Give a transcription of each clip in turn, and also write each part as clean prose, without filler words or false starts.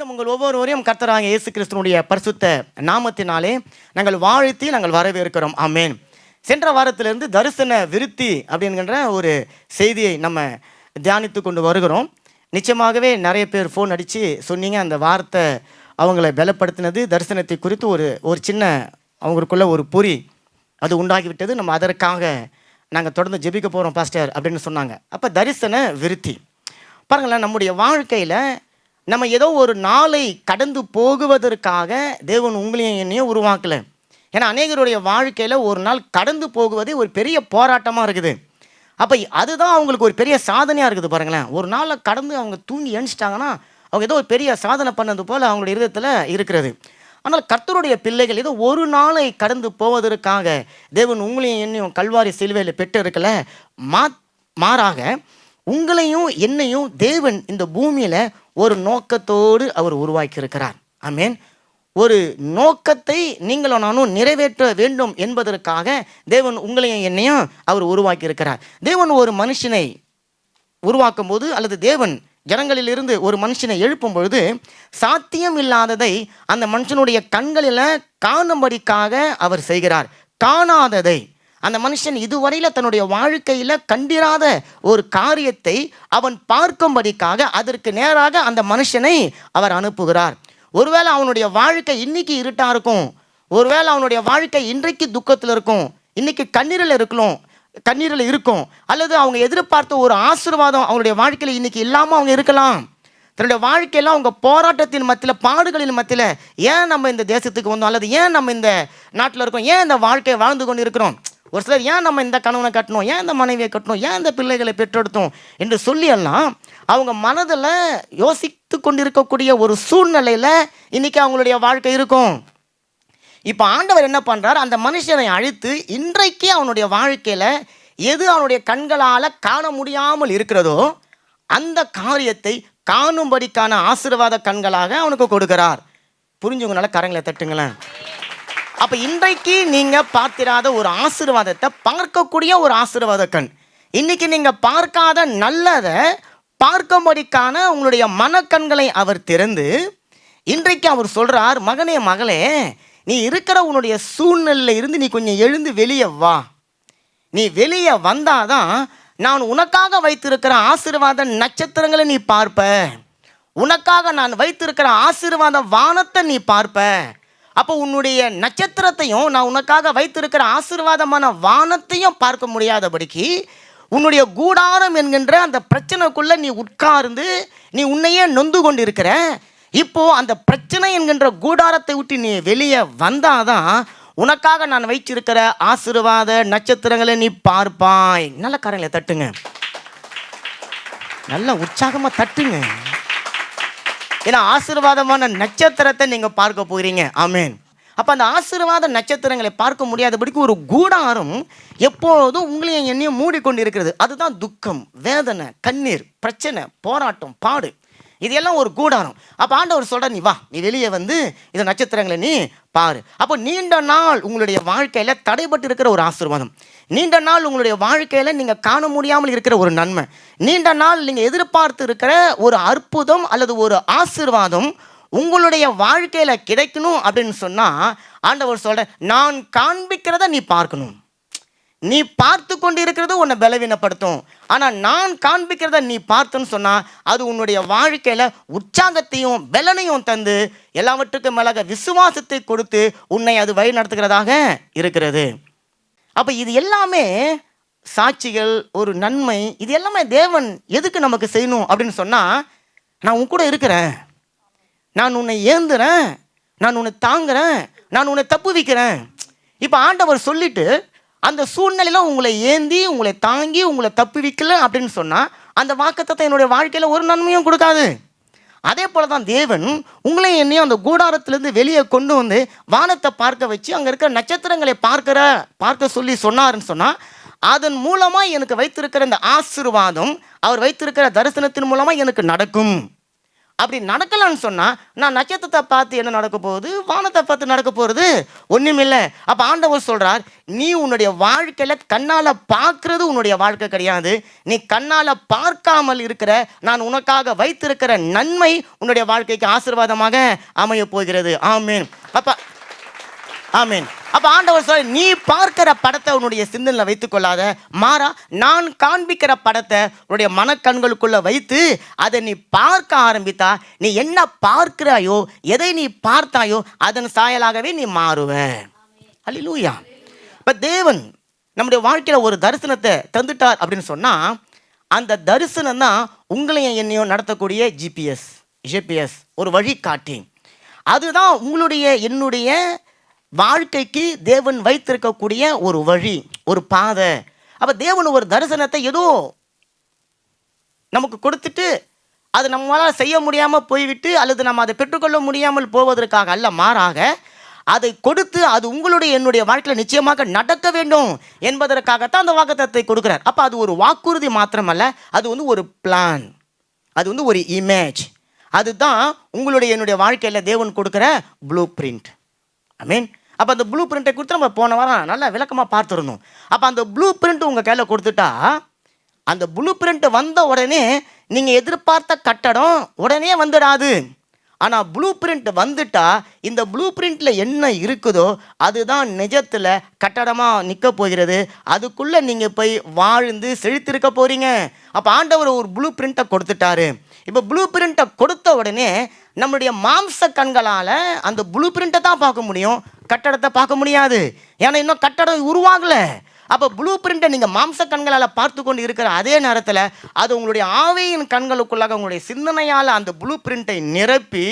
மீண்டும் உங்கள் ஒவ்வொருவரையும் கர்த்தராகிய இயேசு கிறிஸ்துவினுடைய பரிசுத்த நாமத்தினாலே நாங்கள் வாழ்த்தி நாங்கள் வரவேற்கிறோம். ஆமென். சென்ற வாரத்திலிருந்து தரிசன விருத்தி அப்படிங்கிற ஒரு செய்தியை நம்ம தியானித்து கொண்டு வருகிறோம். நிச்சயமாகவே நிறைய பேர் ஃபோன் அடித்து சொன்னீங்க, அந்த வார்த்தை அவங்களை பலப்படுத்தினது. தரிசனத்தை குறித்து ஒரு சின்ன அவங்களுக்குள்ள ஒரு பொறி அது உண்டாகிவிட்டது. நம்ம அதற்காக நாங்கள் தொடர்ந்து ஜெபிக்க போகிறோம் பாஸ்டர் அப்படின்னு சொன்னாங்க. அப்போ தரிசன விருத்தி பாருங்களேன், நம்முடைய வாழ்க்கையில் நம்ம ஏதோ ஒரு நாளை கடந்து போகுவதற்காக தேவன் உங்களையும் என்னையும் உருவாக்கலை. ஏன்னா அநேகருடைய வாழ்க்கையில் ஒரு நாள் கடந்து போகுவதே ஒரு பெரிய போராட்டமாக இருக்குது. அப்போ அதுதான் அவங்களுக்கு ஒரு பெரிய சாதனையாக இருக்குது. பாருங்களேன், ஒரு நாளை கடந்து அவங்க தூங்கி எழுந்துட்டாங்கன்னா அவங்க ஏதோ ஒரு பெரிய சாதனை பண்ணது போல் அவங்களுடைய இருதயத்தில் இருக்கிறது. ஆனால் கர்த்தருடைய பிள்ளைகள் ஏதோ ஒரு நாளை கடந்து போவதற்காக தேவன் உங்களையும் என்னையும் கல்வாரி சிலுவையில் பெற்று இருக்கல, மாறாக உங்களையும் என்னையும் தேவன் இந்த பூமியில் ஒரு நோக்கத்தோடு அவர் உருவாக்கி இருக்கிறார். ஆமென். ஒரு நோக்கத்தை நீங்களும் நானும் நிறைவேற்ற வேண்டும் என்பதற்காக தேவன் உங்களையும் என்னையும் அவர் உருவாக்கி இருக்கிறார். தேவன் ஒரு மனுஷனை உருவாக்கும் போது அல்லது தேவன் ஜனங்களிலிருந்து ஒரு மனுஷனை எழுப்பும் பொழுது சாத்தியம் இல்லாததை அந்த மனுஷனுடைய கண்களில் காணும்படிக்காக அவர் செய்கிறார். காணாததை அந்த மனுஷன் இதுவரையில் தன்னுடைய வாழ்க்கையில் கண்டிராத ஒரு காரியத்தை அவன் பார்க்கும்படிக்காக அதற்கு நேராக அந்த மனுஷனை அவர் அனுப்புகிறார். ஒருவேளை அவனுடைய வாழ்க்கை இன்னைக்கு இருட்டாக இருக்கும், ஒருவேளை அவனுடைய வாழ்க்கை இன்றைக்கு துக்கத்தில் இருக்கும், இன்னைக்கு கண்ணீரில் இருக்கும், அல்லது அவங்க எதிர்பார்த்த ஒரு ஆசீர்வாதம் அவங்களுடைய வாழ்க்கையில் இன்னைக்கு இல்லாமல் அவங்க இருக்கலாம். தன்னுடைய வாழ்க்கையில் அவங்க போராட்டத்தின் மத்தியில், பாடுகளின் மத்தியில், ஏன் நம்ம இந்த தேசத்துக்கு வந்தோம், அல்லது ஏன் நம்ம இந்த நாட்டில் இருக்கோம், ஏன் இந்த வாழ்க்கையை வாழ்ந்து கொண்டு இருக்கிறோம், ஒரு சிலர் ஏன் நம்ம இந்த கணவனை கட்டணும், ஏன் இந்த மனைவியை கட்டணும், ஏன் இந்த பிள்ளைகளை பெற்றெடுத்தோம் என்று சொல்லியெல்லாம் அவங்க மனதில் யோசித்து கொண்டிருக்கக்கூடிய ஒரு சூழ்நிலையில் இன்றைக்கி அவங்களுடைய வாழ்க்கை இருக்கும். இப்போ ஆண்டவர் என்ன பண்ணுறார், அந்த மனுஷனை அழைத்து இன்றைக்கு அவனுடைய வாழ்க்கையில் எது அவனுடைய கண்களால் காண முடியாமல் இருக்கிறதோ அந்த காரியத்தை காணும்படிக்கான ஆசீர்வாத கண்களாக அவனுக்கு கொடுக்கிறார். புரிஞ்சுங்கனால கரங்களை தட்டுங்களேன். அப்போ இன்றைக்கு நீங்கள் பார்த்திராத ஒரு ஆசீர்வாதத்தை பார்க்கக்கூடிய ஒரு ஆசீர்வாத கண், இன்றைக்கி நீங்கள் பார்க்காத நல்லதை பார்க்கும்படிக்கான உங்களுடைய மனக்கண்களை அவர் திறந்து இன்றைக்கு அவர் சொல்கிறார், மகனே மகளே, நீ இருக்கிற உன்னுடைய சூழ்நிலையில் இருந்து நீ கொஞ்சம் எழுந்து வெளியே வா. நீ வெளியே வந்தாதான் நான் உனக்காக வைத்திருக்கிற ஆசீர்வாத நட்சத்திரங்களை நீ பார்ப்ப, உனக்காக நான் வைத்திருக்கிற ஆசீர்வாத வானத்தை நீ பார்ப்ப. அப்போ உன்னுடைய நட்சத்திரத்தையும் நான் உனக்காக வைத்திருக்கிற ஆசீர்வாதமான வானத்தையும் பார்க்க முடியாதபடிக்கு உன்னுடைய கூடாரம் என்கின்ற அந்த பிரச்சனைக்குள்ளே நீ உட்கார்ந்து நீ உன்னையே நொந்து கொண்டு இருக்கிற. இப்போது அந்த பிரச்சனை என்கின்ற கூடாரத்தை விட்டு நீ வெளியே வந்தாதான் உனக்காக நான் வைச்சிருக்கிற ஆசீர்வாத நட்சத்திரங்களை நீ பார்ப்பாய். நல்ல காரங்களை தட்டுங்க, நல்ல உற்சாகமாக தட்டுங்க. ஏன்னா ஆசீர்வாதமான நட்சத்திரத்தை நீங்கள் பார்க்க போகிறீங்க. ஆமென். அப்போ அந்த ஆசீர்வாத நட்சத்திரங்களை பார்க்க முடியாதபடிக்கு ஒரு கூடாரம் எப்பொழுதும் உங்களையும் என்னையும் மூடிக்கொண்டு இருக்கிறது. அதுதான் துக்கம், வேதனை, கண்ணீர், பிரச்சனை, போராட்டம், பாடு, இது எல்லாம் ஒரு கூடாரம். அப்போ ஆண்டவர் சொல்ற, நீ வா, நீ வெளியே வந்து இந்த நட்சத்திரங்களை நீ பாரு. அப்போ நீண்ட நாள் உங்களுடைய வாழ்க்கையில் தடைபட்டு இருக்கிற ஒரு ஆசீர்வாதம், நீண்ட நாள் உங்களுடைய வாழ்க்கையில் நீங்கள் காண முடியாமல் இருக்கிற ஒரு நன்மை, நீண்ட நாள் நீங்கள் எதிர்பார்த்து இருக்கிற ஒரு அற்புதம் அல்லது ஒரு ஆசீர்வாதம் உங்களுடைய வாழ்க்கையில் கிடைக்கணும் அப்படின்னு சொன்னால் ஆண்டவர் சொல்ற, நான் காண்பிக்கிறத நீ பார்க்கணும். நீ பார்த்து கொண்டு இருக்கிறது உன்னை பலவீனப்படுத்தும், ஆனால் நான் காண்பிக்கிறத நீ பார்த்துன்னு சொன்னால் அது உன்னுடைய வாழ்க்கையில் உற்சாகத்தையும் பலனையும் தந்து எல்லாவற்றுக்கும் மேலாக விசுவாசத்தை கொடுத்து உன்னை அது வழி நடத்துகிறதாக இருக்கிறது. அப்போ இது எல்லாமே சாட்சிகள், ஒரு நன்மை, இது எல்லாமே தேவன் எதுக்கு நமக்கு செய்யணும் அப்படின்னு சொன்னால், நான் உன் கூட இருக்கிறேன், நான் உன்னை ஏந்துறேன், நான் உன்னை தாங்குறேன், நான் உன்னை தப்பு வைக்கிறேன். இப்போ ஆண்டவர் சொல்லிட்டு அந்த சூழ்நிலையில் உங்களை ஏந்தி உங்களை தாங்கி உங்களை தப்பு வைக்கல அப்படின்னு சொன்னால் அந்த வாக்குத்தத்தம் என்னுடைய வாழ்க்கையில் ஒரு நன்மையும் கொடுக்காது. அதே போல் தான் தேவன் உங்களையும் என்னையும் அந்த கூடாரத்திலேருந்து வெளியே கொண்டு வந்து வானத்தை பார்க்க வச்சு அங்கே இருக்கிற நட்சத்திரங்களை பார்க்க சொல்லி சொன்னார்ன்னு சொன்னால் அதன் மூலமாக எனக்கு வைத்திருக்கிற இந்த ஆசீர்வாதம், அவர் வைத்திருக்கிற தரிசனத்தின் மூலமாக எனக்கு நடக்கும். அப்படி நடக்கலான்னு சொன்னால் நான் நட்சத்திரத்தை பார்த்து என்ன நடக்க போகுது, வானத்தை பார்த்து நடக்க போகிறது ஒன்றுமில்லை. அப்போ ஆண்டவர் சொல்கிறார், நீ உன்னுடைய வாழ்க்கையில் கண்ணால் பார்க்கறது உன்னுடைய வாழ்க்கை கிடையாது. நீ கண்ணால் பார்க்காமல் இருக்கிற நான் உனக்காக வைத்திருக்கிற நன்மை உன்னுடைய வாழ்க்கைக்கு ஆசீர்வாதமாக அமைய போகிறது. ஆமீன். ஆமீன். அப்போ ஆண்டவர் சொல்ற, நீ பார்க்கிற படத்தை உன்னுடைய சிந்தனையில் வைத்துக் கொள்ளாத, மாறா நான் காண்பிக்கிற படத்தை உன்னுடைய மனக்கண்களுக்குள்ள வைத்து அதை நீ பார்க்க ஆரம்பித்தா, நீ என்ன பார்க்கிறாயோ, எதை நீ பார்த்தாயோ அதன் சாயலாகவே நீ மாறுவ. அல்லேலூயா. இப்போ தேவன் நம்முடைய வாழ்க்கையில் ஒரு தரிசனத்தை தந்துட்டார் அப்படின்னு சொன்னால், அந்த தரிசனம் தான் உங்களையும் என்னையும் நடத்தக்கூடிய ஜிபிஎஸ் ஒரு வழிகாட்டி. அதுதான் உங்களுடைய என்னுடைய வாழ்க்கைக்கு தேவன் வைத்திருக்கக்கூடிய ஒரு வழி, ஒரு பாதை. அப்போ தேவன் ஒரு தரிசனத்தை ஏதோ நமக்கு கொடுத்துட்டு அது நம்மளால் செய்ய முடியாமல் போய்விட்டு அல்லது நம்ம அதை பெற்றுக்கொள்ள முடியாமல் போவதற்காக அல்ல, மாறாக அதை கொடுத்து அது உங்களுடைய என்னுடைய வாழ்க்கையில் நிச்சயமாக நடக்க வேண்டும் என்பதற்காகத்தான் அந்த வாக்குத்தத்தத்தை கொடுக்குறார். அப்போ அது ஒரு வாக்குறுதி மாத்திரமல்ல, அது ஒரு பிளான், அது ஒரு இமேஜ். அதுதான் உங்களுடைய என்னுடைய வாழ்க்கையில் தேவன் கொடுக்குற ப்ளூ பிரிண்ட். ஐ அப்போ அந்த ப்ளூ பிரிண்ட்டை கொடுத்து நம்ம போன வாரம் நல்லா விளக்கமாக பார்த்துருந்தோம். அப்போ அந்த ப்ளூ பிரிண்ட் உங்கள் கையில் கொடுத்துட்டா, அந்த ப்ளூ பிரிண்ட் வந்த உடனே நீங்கள் எதிர்பார்த்த கட்டடம் உடனே வந்துடாது. ஆனால் ப்ளூ பிரிண்ட் வந்துட்டா, இந்த ப்ளூ பிரிண்ட்டில் என்ன இருக்குதோ அதுதான் நிஜத்தில் கட்டடமாக நிற்க போகிறது. அதுக்குள்ளே நீங்கள் போய் வாழ்ந்து செழித்திருக்க போகிறீங்க. அப்போ ஆண்டவர் ஒரு ப்ளூ பிரிண்ட்டை கொடுத்துட்டாரு. இப்போ ப்ளூ பிரிண்ட்டை கொடுத்த உடனே நம்முடைய மாம்ச கண்களால் அந்த ப்ளூ பிரிண்ட்டை தான் பார்க்க முடியும், கட்டடத்தை பார்க்க முடியாது. ஏன்னா இன்னும் கட்டடம் உருவாகலை. அப்போ ப்ளூ பிரிண்ட்டை நீங்கள் மாம்ச கண்களால் பார்த்து கொண்டு இருக்கிற அதே நேரத்தில் அது உங்களுடைய ஆவியின் கண்களுக்குள்ளாக உங்களுடைய சிந்தனையால் அந்த ப்ளூ பிரிண்ட்டை நிரப்பி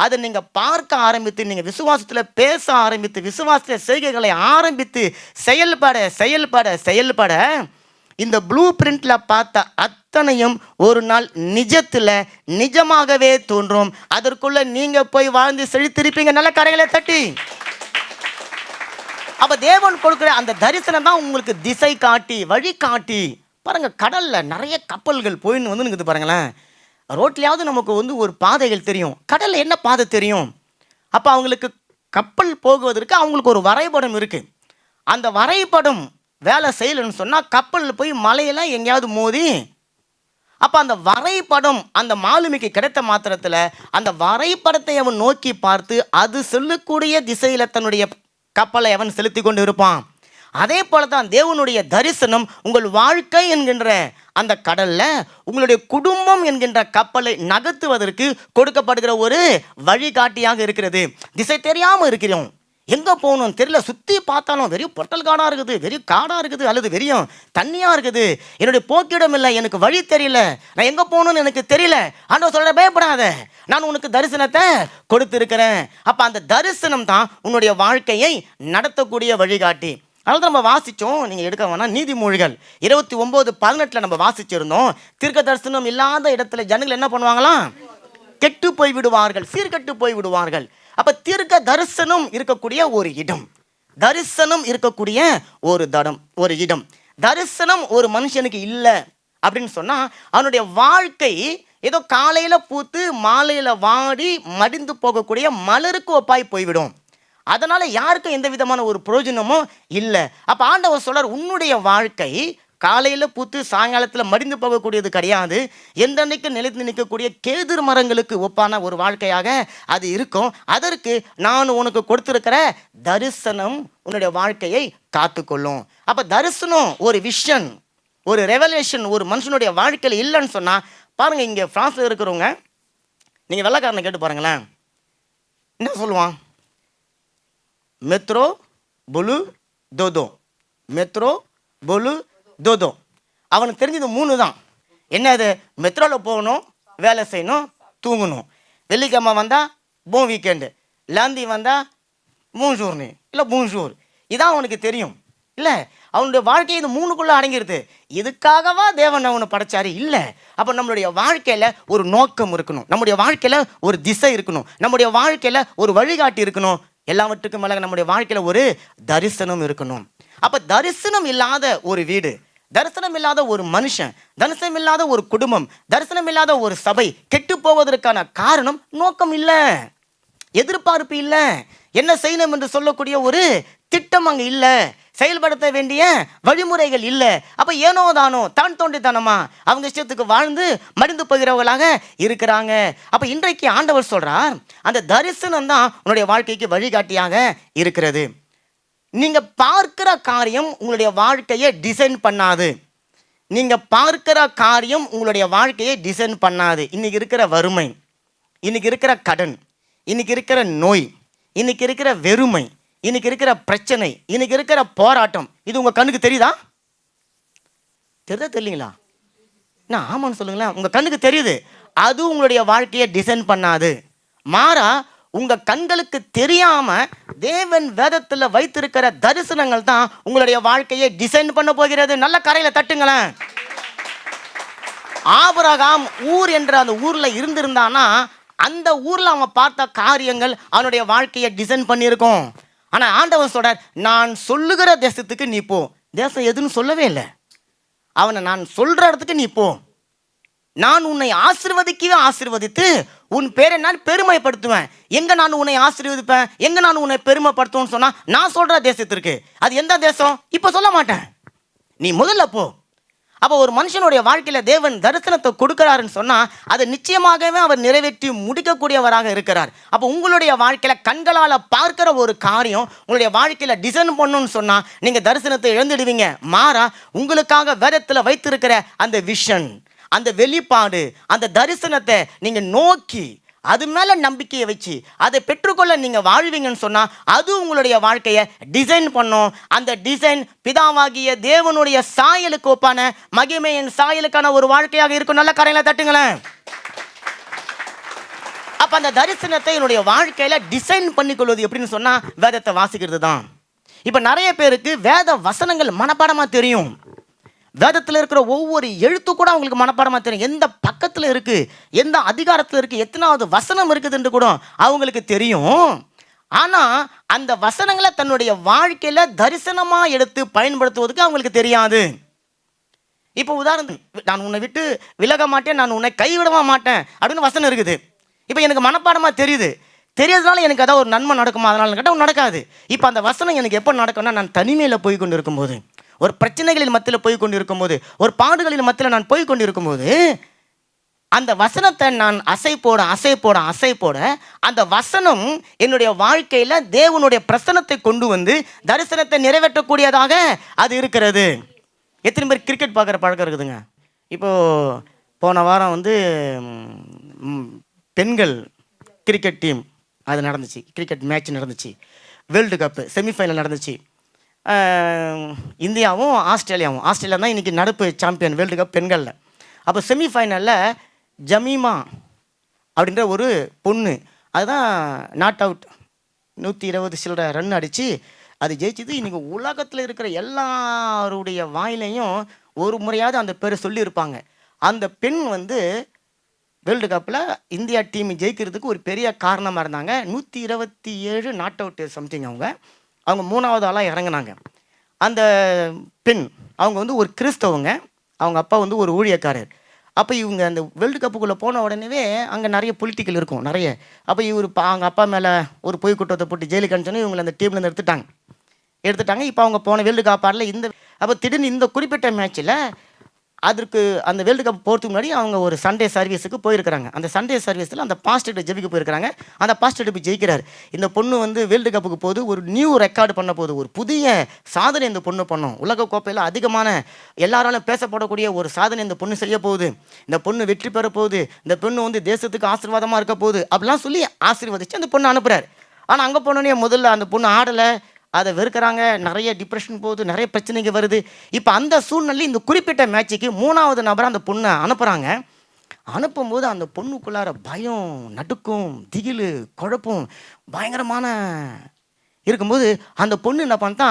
அதை நீங்கள் பார்க்க ஆரம்பித்து, நீங்கள் விசுவாசத்தில் பேச ஆரம்பித்து, விசுவாசத்தில் செய்கைகளை ஆரம்பித்து செயல்பட இந்த ப்ளூ பிரிண்டில் பார்த்த அத்தனையும் ஒரு நாள் நிஜத்தில் நிஜமாகவே தோன்றும். அதற்குள்ளே நீங்கள் போய் வாழ்ந்து செழித்திருப்பீங்க. நல்ல கரைகளை தட்டி. அப்போ தேவன் கொடுக்குற அந்த தரிசனம் தான் உங்களுக்கு திசை காட்டி, வழி காட்டி. பாருங்கள், கடலில் நிறைய கப்பல்கள் போயின்னு வந்துங்குது பாருங்களேன். ரோட்லையாவது நமக்கு ஒரு பாதைகள் தெரியும், கடலில் என்ன பாதை தெரியும்? அப்போ அவங்களுக்கு கப்பல் போகுவதற்கு அவங்களுக்கு ஒரு வரைபடம் இருக்குது. அந்த வரைபடம் வேலை செய்யலைன்னு சொன்னால் கப்பலில் போய் மலையெல்லாம் எங்கேயாவது மோதி, அப்போ அந்த வரைபடம் அந்த மாலுமிக்கு கிடைத்த மாத்திரத்தில் அந்த வரைபடத்தை அவன் நோக்கி பார்த்து அது செல்லக்கூடிய திசையில் தன்னுடைய கப்பலை அவன் செலுத்தி கொண்டு இருப்பான். அதே போல தான் தேவனுடைய தரிசனம் உங்கள் வாழ்க்கை என்கின்ற அந்த கடலில் உங்களுடைய குடும்பம் என்கின்ற கப்பலை நகர்த்துவதற்கு கொடுக்கப்படுகிற ஒரு வழிகாட்டியாக இருக்கிறது. திசை தெரியாமல் இருக்கிறோம், எங்கே போகணும் தெரியல, சுற்றி பார்த்தாலும் வெறும் பொட்டல் காடாக இருக்குது, வெறும் காடாக இருக்குது, அல்லது வெறியும் தண்ணியாக இருக்குது, என்னுடைய போக்கிடம் இல்லை, எனக்கு வழி தெரியல, நான் எங்கே போகணும்னு எனக்கு தெரியல. ஆண்டவர் சொல்ற, பயப்படாத, நான் உனக்கு தரிசனத்தை கொடுத்துருக்கிறேன். அப்போ அந்த தரிசனம் தான் உன்னுடைய வாழ்க்கையை நடத்தக்கூடிய வழிகாட்டி. அதனால தான் நம்ம வாசித்தோம், நீங்கள் எடுக்க வேணாம், நீதிமொழிகள் 29:18 நம்ம வாசிச்சிருந்தோம். தீர்க்க தரிசனம் இல்லாத இடத்துல ஜனங்கள் என்ன பண்ணுவாங்களாம்? கெட்டு போய் விடுவார்கள், சீர்கெட்டு போய் விடுவார்கள். அப்போ தீர்க்க தரிசனம் இருக்கக்கூடிய ஒரு இடம், தரிசனம் இருக்கக்கூடிய ஒரு இடம், தரிசனம் ஒரு மனுஷனுக்கு இல்லை அப்படின்னு சொன்னால் அவனுடைய வாழ்க்கை ஏதோ காலையில் பூத்து மாலையில் வாடி மடிந்து போகக்கூடிய மலருக்கு ஒப்பாய் போய்விடும். அதனால் யாருக்கும் எந்த விதமான ஒரு பிரயோஜனமும் இல்லை. அப்போ ஆண்டவர் சொல்றார், உன்னுடைய வாழ்க்கை காலையில் பூத்து சாயங்காலத்தில் மடிந்து போகக்கூடியது கிடையாது. எந்தன்னைக்கு நிலைத்து நிற்கக்கூடிய கேதுர் மரங்களுக்கு ஒப்பான ஒரு வாழ்க்கையாக அது இருக்கும். அதற்கு நான் உனக்கு கொடுத்துருக்கிற தரிசனம் உன்னுடைய வாழ்க்கையை காத்துக்கொள்ளும். அப்போ தரிசனம் ஒரு விஷன், ஒரு ரெவலேஷன் ஒரு மனுஷனுடைய வாழ்க்கையில் இல்லைன்னு சொன்னால், பாருங்கள், இங்கே ஃப்ரான்ஸில் இருக்கிறவங்க நீங்கள் வெள்ளைக்காரனை கேட்டு பாருங்களேன், என்ன சொல்லுவான்? மெட்ரோ பொலு தோதோ, மெட்ரோ பொலு தோதோ. அவனுக்கு தெரிஞ்சது 3 தான். என்னது? மெட்ரோவில் போகணும், வேலை செய்யணும், தூங்கணும். வெள்ளிக்கிழமை வந்தால் போன் வீக்கெண்டு, லாந்தி வந்தால் மூன்ஜூர்னு இல்லை மூன்ஜூர். இதான் அவனுக்கு தெரியும். இல்லை, அவனுடைய வாழ்க்கை இது 3க்குள்ளே அடங்கிடுது. இதுக்காகவா தேவன் அவனை படைச்சாரு? இல்லை. அப்போ நம்மளுடைய வாழ்க்கையில் ஒரு நோக்கம் இருக்கணும், நம்முடைய வாழ்க்கையில் ஒரு திசை இருக்கணும், நம்முடைய வாழ்க்கையில் ஒரு வழிகாட்டி இருக்கணும். எல்லாவற்றுக்கும் மேலே நம்முடைய வாழ்க்கையில் ஒரு தரிசனம் இருக்கணும். அப்போ தரிசனம் இல்லாத ஒரு வீடு, தரிசனம் இல்லாத ஒரு மனுஷன், தரிசனம் இல்லாத ஒரு குடும்பம், தரிசனம் இல்லாத ஒரு சபை கெட்டு போவதற்கான காரணம் நோக்கம் இல்லை, எதிர்பார்ப்பு இல்லை, என்ன செய்யணும் என்று சொல்லக்கூடிய ஒரு திட்டம் அங்கே இல்லை, செயல்படுத்த வேண்டிய வழிமுறைகள் இல்லை. அப்போ ஏனோ தானோ தான் தோண்டித்தனமா அவங்க இஷ்டத்துக்கு வாழ்ந்து மடிந்து போகிறவர்களாக இருக்கிறாங்க. அப்போ இன்றைக்கு ஆண்டவர் சொல்றார், அந்த தரிசனம் தான் உன்னுடைய வாழ்க்கைக்கு வழிகாட்டியாக இருக்கிறது. நீங்க பார்க்கிற காரியம் உங்களுடைய வாழ்க்கையை டிசைன் பண்ணாது. நீங்க பார்க்கிற காரியம் உங்களுடைய வாழ்க்கையை டிசைன் பண்ணாது. இன்னைக்கு இருக்கிற வறுமை, இன்னைக்கு இருக்கிற கடன், இன்னைக்கு இருக்கிற நோய், இன்னைக்கு இருக்கிற வெறுமை, இன்னைக்கு இருக்கிற பிரச்சனை, இன்னைக்கு இருக்கிற போராட்டம், இது உங்க கண்ணுக்கு தெரியுதா? தெரியுதா தெரியலீங்களா? என்ன ஆமான்னு சொல்லுங்களேன். உங்க கண்ணுக்கு தெரியுது. அது உங்களுடைய வாழ்க்கையை டிசைன் பண்ணாது. மாறா உங்க கண்களுக்கு தெரியாம தேவன் வேதத்துல வைத்திருக்கிற தரிசனங்கள் தான் உங்களுடைய வாழ்க்கையை டிசைன் பண்ண போகிறது. நல்ல கரையில தட்டுங்களேன். ஆபிரகாம் ஊர் என்ற அந்த ஊர்ல இருந்திருந்தானா அந்த ஊர்ல அவன் பார்த்த காரியங்கள் அவனுடைய வாழ்க்கையை டிசைன் பண்ணியிருக்கும். ஆனா ஆண்டவன் சொல்றார், நான் சொல்லுகிற தேசத்துக்கு நீ போ. தேசம் எதுன்னு சொல்லவே இல்லை. அவனை நான் சொல்ற இடத்துக்கு நீ போ. நான் உன்னை ஆசீர்வதிக்கவே ஆசீர்வதித்து உன் பேரை நான் பெருமைப்படுத்துவேன். எங்க நான் உன்னை ஆசீர்வதிப்பேன், எங்க நான் உன்னை பெருமைப்படுத்துவேன்னு சொன்னா நான் சொல்ற தேசத்திற்கு. அது எந்த தேசம் இப்ப சொல்ல மாட்டேன், நீ முதல்ல போ. அப்போ ஒரு மனுஷனுடைய வாழ்க்கையில தேவன் தரிசனத்தை கொடுக்கிறாருன்னு சொன்னா அதை நிச்சயமாகவே அவர் நிறைவேற்றி முடிக்கக்கூடியவராக இருக்கிறார். அப்போ உங்களுடைய வாழ்க்கையில கண்களால் பார்க்கிற ஒரு காரியம் உங்களுடைய வாழ்க்கையில டிசைன் பண்ணணும்னு சொன்னா நீங்க தரிசனத்தை இழந்துடுவீங்க. மாறா உங்களுக்காக வேதத்துல வைத்திருக்கிற அந்த விஷன், அந்த வெளிப்பாடு, அந்த தரிசனத்தை நீங்க நோக்கி அது மேல நம்பிக்கையை வச்சு அதை பெற்றுக்கொள்ள நீங்க வாழ்வீங்கன்னு சொன்னா அது உங்களுடைய வாழ்க்கையை டிசைன் பண்ணும். அந்த டிசைன் பிதாவாகிய தேவனுடைய சாயலுக்கு ஒப்பான மகிமையின் சாயலுக்கான ஒரு வாழ்க்கையாக இருக்கும். நல்ல கரையில தட்டுங்களேன். அப்ப அந்த தரிசனத்தை என்னுடைய வாழ்க்கையில டிசைன் பண்ணிக்கொள்வது எப்படின்னு சொன்னா வேதத்தை வாசிக்கிறது தான். இப்ப நிறைய பேருக்கு வேத வசனங்கள் மனப்பாடமா தெரியும். வேதத்தில் இருக்கிற ஒவ்வொரு எழுத்து கூட அவங்களுக்கு மனப்பாடமாக தெரியும். எந்த பக்கத்தில் இருக்குது, எந்த அதிகாரத்தில் இருக்குது, எத்தனாவது வசனம் இருக்குது என்று கூட அவங்களுக்கு தெரியும். ஆனால் அந்த வசனங்களை தன்னுடைய வாழ்க்கையில் தரிசனமாக எடுத்து பயன்படுத்துவதற்கு அவங்களுக்கு தெரியாது. இப்போ உதாரணத்துக்கு, நான் உன்னை விட்டு விலக மாட்டேன், நான் உன்னை கைவிடவா மாட்டேன் அப்படின்னு வசனம் இருக்குது. இப்போ எனக்கு மனப்பாடமாக தெரியுது. தெரியாதனால எனக்கு அதான் ஒரு நன்மை நடக்குமா? அதனால கேட்டால் நடக்காது. இப்போ அந்த வசனம் எனக்கு எப்போ நடக்கும்னா நான் தனிமையில் போய் கொண்டு இருக்கும்போது, ஒரு பிரச்சனைகளின் மத்தியில் போய் கொண்டு இருக்கும்போது, ஒரு பாடுகளின் மத்தியில் நான் போய் கொண்டு இருக்கும்போது அந்த வசனத்தை நான் அசை போட அந்த வசனம் என்னுடைய வாழ்க்கையில் தேவனுடைய பிரசனத்தை கொண்டு வந்து தரிசனத்தை நிறைவேற்றக்கூடியதாக அது இருக்கிறது. எத்தனை பேர் கிரிக்கெட் பார்க்குற பழக்கம் இருக்குதுங்க? இப்போது போன வாரம் வந்து பெண்கள் கிரிக்கெட் டீம் அது நடந்துச்சு, கிரிக்கெட் மேட்ச் நடந்துச்சு, வேர்ல்டு கப்பு செமிஃபைனல் நடந்துச்சு. இந்தியாவும் ஆஸ்திரேலியா தான் இன்றைக்கி நடப்பு சாம்பியன் வேர்ல்டு கப் பெண்களில். அப்போ செமிஃபைனலில் ஜமீமா அப்படின்ற ஒரு பொண்ணு அதுதான் நாட் அவுட் 120 சில்லற ரன் அடித்து அது ஜெயிச்சது. இன்றைக்கி உலகத்தில் இருக்கிற எல்லாருடைய வாயிலையும் ஒரு முறையாவது அந்த பேரை சொல்லியிருப்பாங்க. அந்த பெண் வந்து வேர்ல்டு கப்பில் இந்தியா டீம் ஜெயிக்கிறதுக்கு ஒரு பெரிய காரணமாக இருந்தாங்க. 127 நாட் அவுட் சம்திங். அவங்க 3வது ஆளாக இறங்கினாங்க. அந்த பெண் அவங்க வந்து ஒரு கிறிஸ்தவங்க, அவங்க அப்பா வந்து ஒரு ஊழியக்காரர். அப்போ இவங்க அந்த வேர்ல்டு கப்புக்குள்ளே போன உடனே அங்கே நிறைய பொலிட்டிக்கல் இருக்கும் நிறைய. அப்போ இவர் அவங்க அப்பா மேலே ஒரு பொய் குற்றத்தை போட்டு ஜெயிலுக்கு அனுப்பிச்சோன்னே இவங்களை அந்த டீம்லேருந்து எடுத்துட்டாங்க. இப்போ அவங்க போன வேர்ல்டு கப் ஆடல. அப்போ திடீர்னு இந்த குறிப்பிட்ட மேட்ச்சில் அதற்கு அந்த வேர்ல்டு கப் போகிறதுக்கு முன்னாடி அவங்க ஒரு சண்டே சர்வீஸுக்கு போயிருக்கிறாங்க. அந்த சண்டே சர்வீஸில் அந்த பாஸ்டர்கிட்ட ஜெபிக்க போயிருக்கிறாங்க. அந்த பாஸ்டர்கிட்ட போய் ஜெயிக்கிறார். இந்த பொண்ணு வந்து வேர்ல்டு கப்புக்கு போது ஒரு நியூ ரெக்கார்டு பண்ண போது, ஒரு புதிய சாதனை இந்த பொண்ணு பண்ணும். உலக கோப்பையில் அதிகமான எல்லாராலும் பேசப்படக்கூடிய ஒரு சாதனை இந்த பொண்ணு செய்ய போகுது. இந்த பொண்ணு வெற்றி பெற போகுது. இந்த பொண்ணு வந்து தேசத்துக்கு ஆசீர்வாதமாக இருக்க போகுது அப்படிலாம் சொல்லி ஆசீர்வதிச்சு அந்த பொண்ணு அனுப்புகிறார். ஆனால் அங்கே போனோடனே முதல்ல அந்த பொண்ணு ஆடலை, அதை வெறுக்கிறாங்க, நிறைய டிப்ரெஷன் போகுது, நிறைய பிரச்சனைகள் வருது. இப்போ அந்த சூழ்நிலை இந்த குறிப்பிட்ட மேட்சுக்கு 3வது நபரை அந்த பொண்ணை அனுப்புகிறாங்க. அனுப்பும்போது அந்த பொண்ணுக்குள்ளார பயம், நடுக்கம், திகில், குழப்பம் பயங்கரமான இருக்கும்போது அந்த பொண்ணு என்ன பண்ணா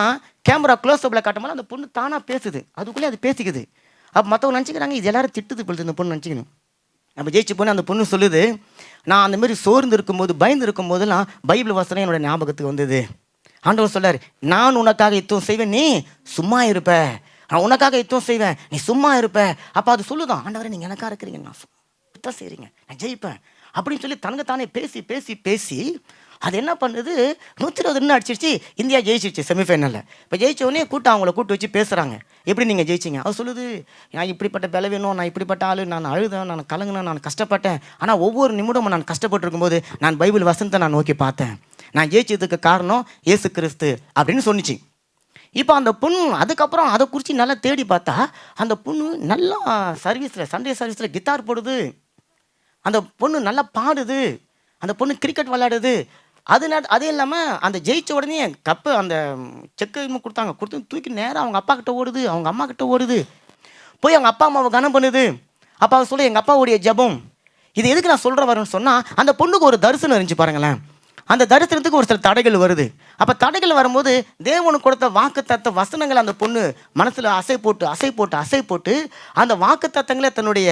கேமரா க்ளோஸ்அப்பில் காட்டும்போது அந்த பொண்ணு தானாக பேசுது. அதுக்குள்ளே அது பேசிக்குது. அப்போ மற்றவங்க நினச்சிக்கிறாங்க இது எல்லாரும் திட்டுது பொழுது இந்த பொண்ணு நினச்சிக்கணும். நம்ம ஜெயிச்சு போன அந்த பொண்ணு சொல்லுது, நான் அந்த மாதிரி சோர்ந்து இருக்கும்போது பயந்து இருக்கும்போதெல்லாம் பைபிள் வசனம் என்னோட ஞாபகத்துக்கு வந்தது. ஆண்டவர் சொல்றாரு, நான் உனக்காக யுத்தம் செய்வேன், நீ சும்மா இருப்ப. நான் உனக்காக யுத்தம் செய்வேன், நீ சும்மா இருப்ப. அப்போ அது சொல்லுதான், ஆண்டவரே நீங்கள் எனக்காக இருக்கிறீங்க, நான் யுத்தம் செய்கிறீங்க, நான் ஜெயிப்பேன் அப்படின்னு சொல்லி தனக்குத்தானே பேசி பேசி பேசி அது என்ன பண்ணுது, 120 ரன் அடிச்சிருச்சு. இந்தியா ஜெயிச்சிருச்சு செமிஃபைனலில். இப்போ ஜெயிச்ச உடனே அவங்கள கூட்டு வச்சு பேசுகிறாங்க, எப்படி நீங்கள் ஜெயிச்சிங்க? அவர் சொல்லுது, நான் இப்படிப்பட்ட பலவீனம், நான் இப்படிப்பட்ட ஆள், நான் அழுதேன், நான் கலங்கினேன், நான் கஷ்டப்பட்டேன். ஆனால் ஒவ்வொரு நிமிடமும் நான் கஷ்டப்பட்டு இருக்கும்போது நான் பைபிள் வசனத்தை நான் நோக்கி பார்த்தேன். நான் ஜெயிச்சதுக்கு காரணம் இயேசு கிறிஸ்து அப்படின்னு சொன்னிச்சு. இப்போ அந்த பொண்ணு அதுக்கப்புறம் அதை குறித்து நல்லா தேடி பார்த்தா அந்த பொண்ணு நல்லா சர்வீஸில், சண்டே சர்வீஸில் கிட்டார் போடுது, அந்த பொண்ணு நல்லா பாடுது, அந்த பொண்ணு கிரிக்கெட் விளையாடுது. அதே இல்லாமல் அந்த ஜெயிச்ச உடனே கப்பு அந்த செக்கு கொடுத்து தூக்கி நேராக அவங்க அப்பா கிட்ட ஓடுது, அவங்க அம்மா கிட்ட ஓடுது, போய் அவங்க அப்பா அம்மாவை கனம் பண்ணுது. அப்பா அவ சொல்ல, எங்கள் அப்பாவுடைய ஜெபம். இது எதுக்கு நான் சொல்கிற வரேன்னு சொன்னால், அந்த பொண்ணுக்கு ஒரு தரிசனம் இருந்துச்சு பாருங்களேன். அந்த தரிசனத்துக்கு ஒரு சில தடைகள் வருது. அப்போ தடைகள் வரும்போது தேவனுக்கு கொடுத்த வாக்குத்தத்த வசனங்கள் அந்த பொண்ணு மனசில் அசை போட்டு அந்த வாக்குத்தத்தங்களை தன்னுடைய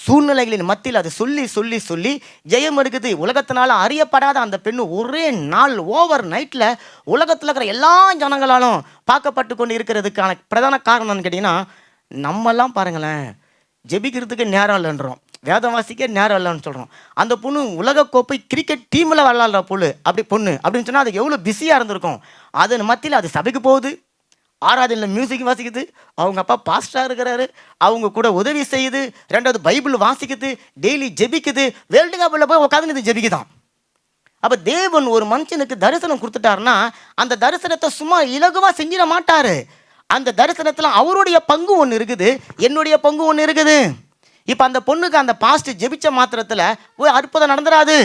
சூழ்நிலைகளின் மத்தியில் அதை சொல்லி சொல்லி சொல்லி ஜெயம் எடுக்குது. உலகத்தினால அறியப்படாத அந்த பெண்ணு ஒரே நாள் ஓவர் நைட்டில் உலகத்தில் இருக்கிற எல்லா ஜனங்களாலும் பார்க்கப்பட்டு கொண்டு இருக்கிறதுக்கான பிரதான காரணம்னு கேட்டிங்கன்னா, நம்மெல்லாம் பாருங்களேன், ஜெபிக்கிறதுக்கு நேரம் இல்லைன்றோம், வேதம் வாசிக்க நேரம் இல்லைன்னு சொல்கிறோம். அந்த பொண்ணு உலகக்கோப்பை கிரிக்கெட் டீமில் விளாட்ற பொண்ணு அப்படின்னு சொன்னால் அது எவ்வளோ பிஸியாக இருந்திருக்கும். அதன் மத்தியில் அது சபைக்கு போகுது, ஆராதனையில் மியூசிக் வாசிக்குது, அவங்க அப்பா பாஸ்டராக இருக்கிறாரு, அவங்க கூட உதவி செய்யுது, ரெண்டாவது பைபிள் வாசிக்குது, டெய்லி ஜெபிக்குது, வேர்ல்டு கப்பில் போய் உட்காந்து இது ஜெபிக்குதான். அப்போ தேவன் ஒரு மனுஷனுக்கு தரிசனம் கொடுத்துட்டாருன்னா அந்த தரிசனத்தை சும்மா இலகுவாக செஞ்சிட மாட்டார். அந்த தரிசனத்தில் அவருடைய பங்கு ஒன்று இருக்குது, என்னுடைய பங்கு ஒன்று இருக்குது. இப்போ அந்த பொண்ணுக்கு அந்த பாஸ்ட் ஜெபிச்ச மாத்திரத்தில் போய் அற்புதம் நடந்துடாது.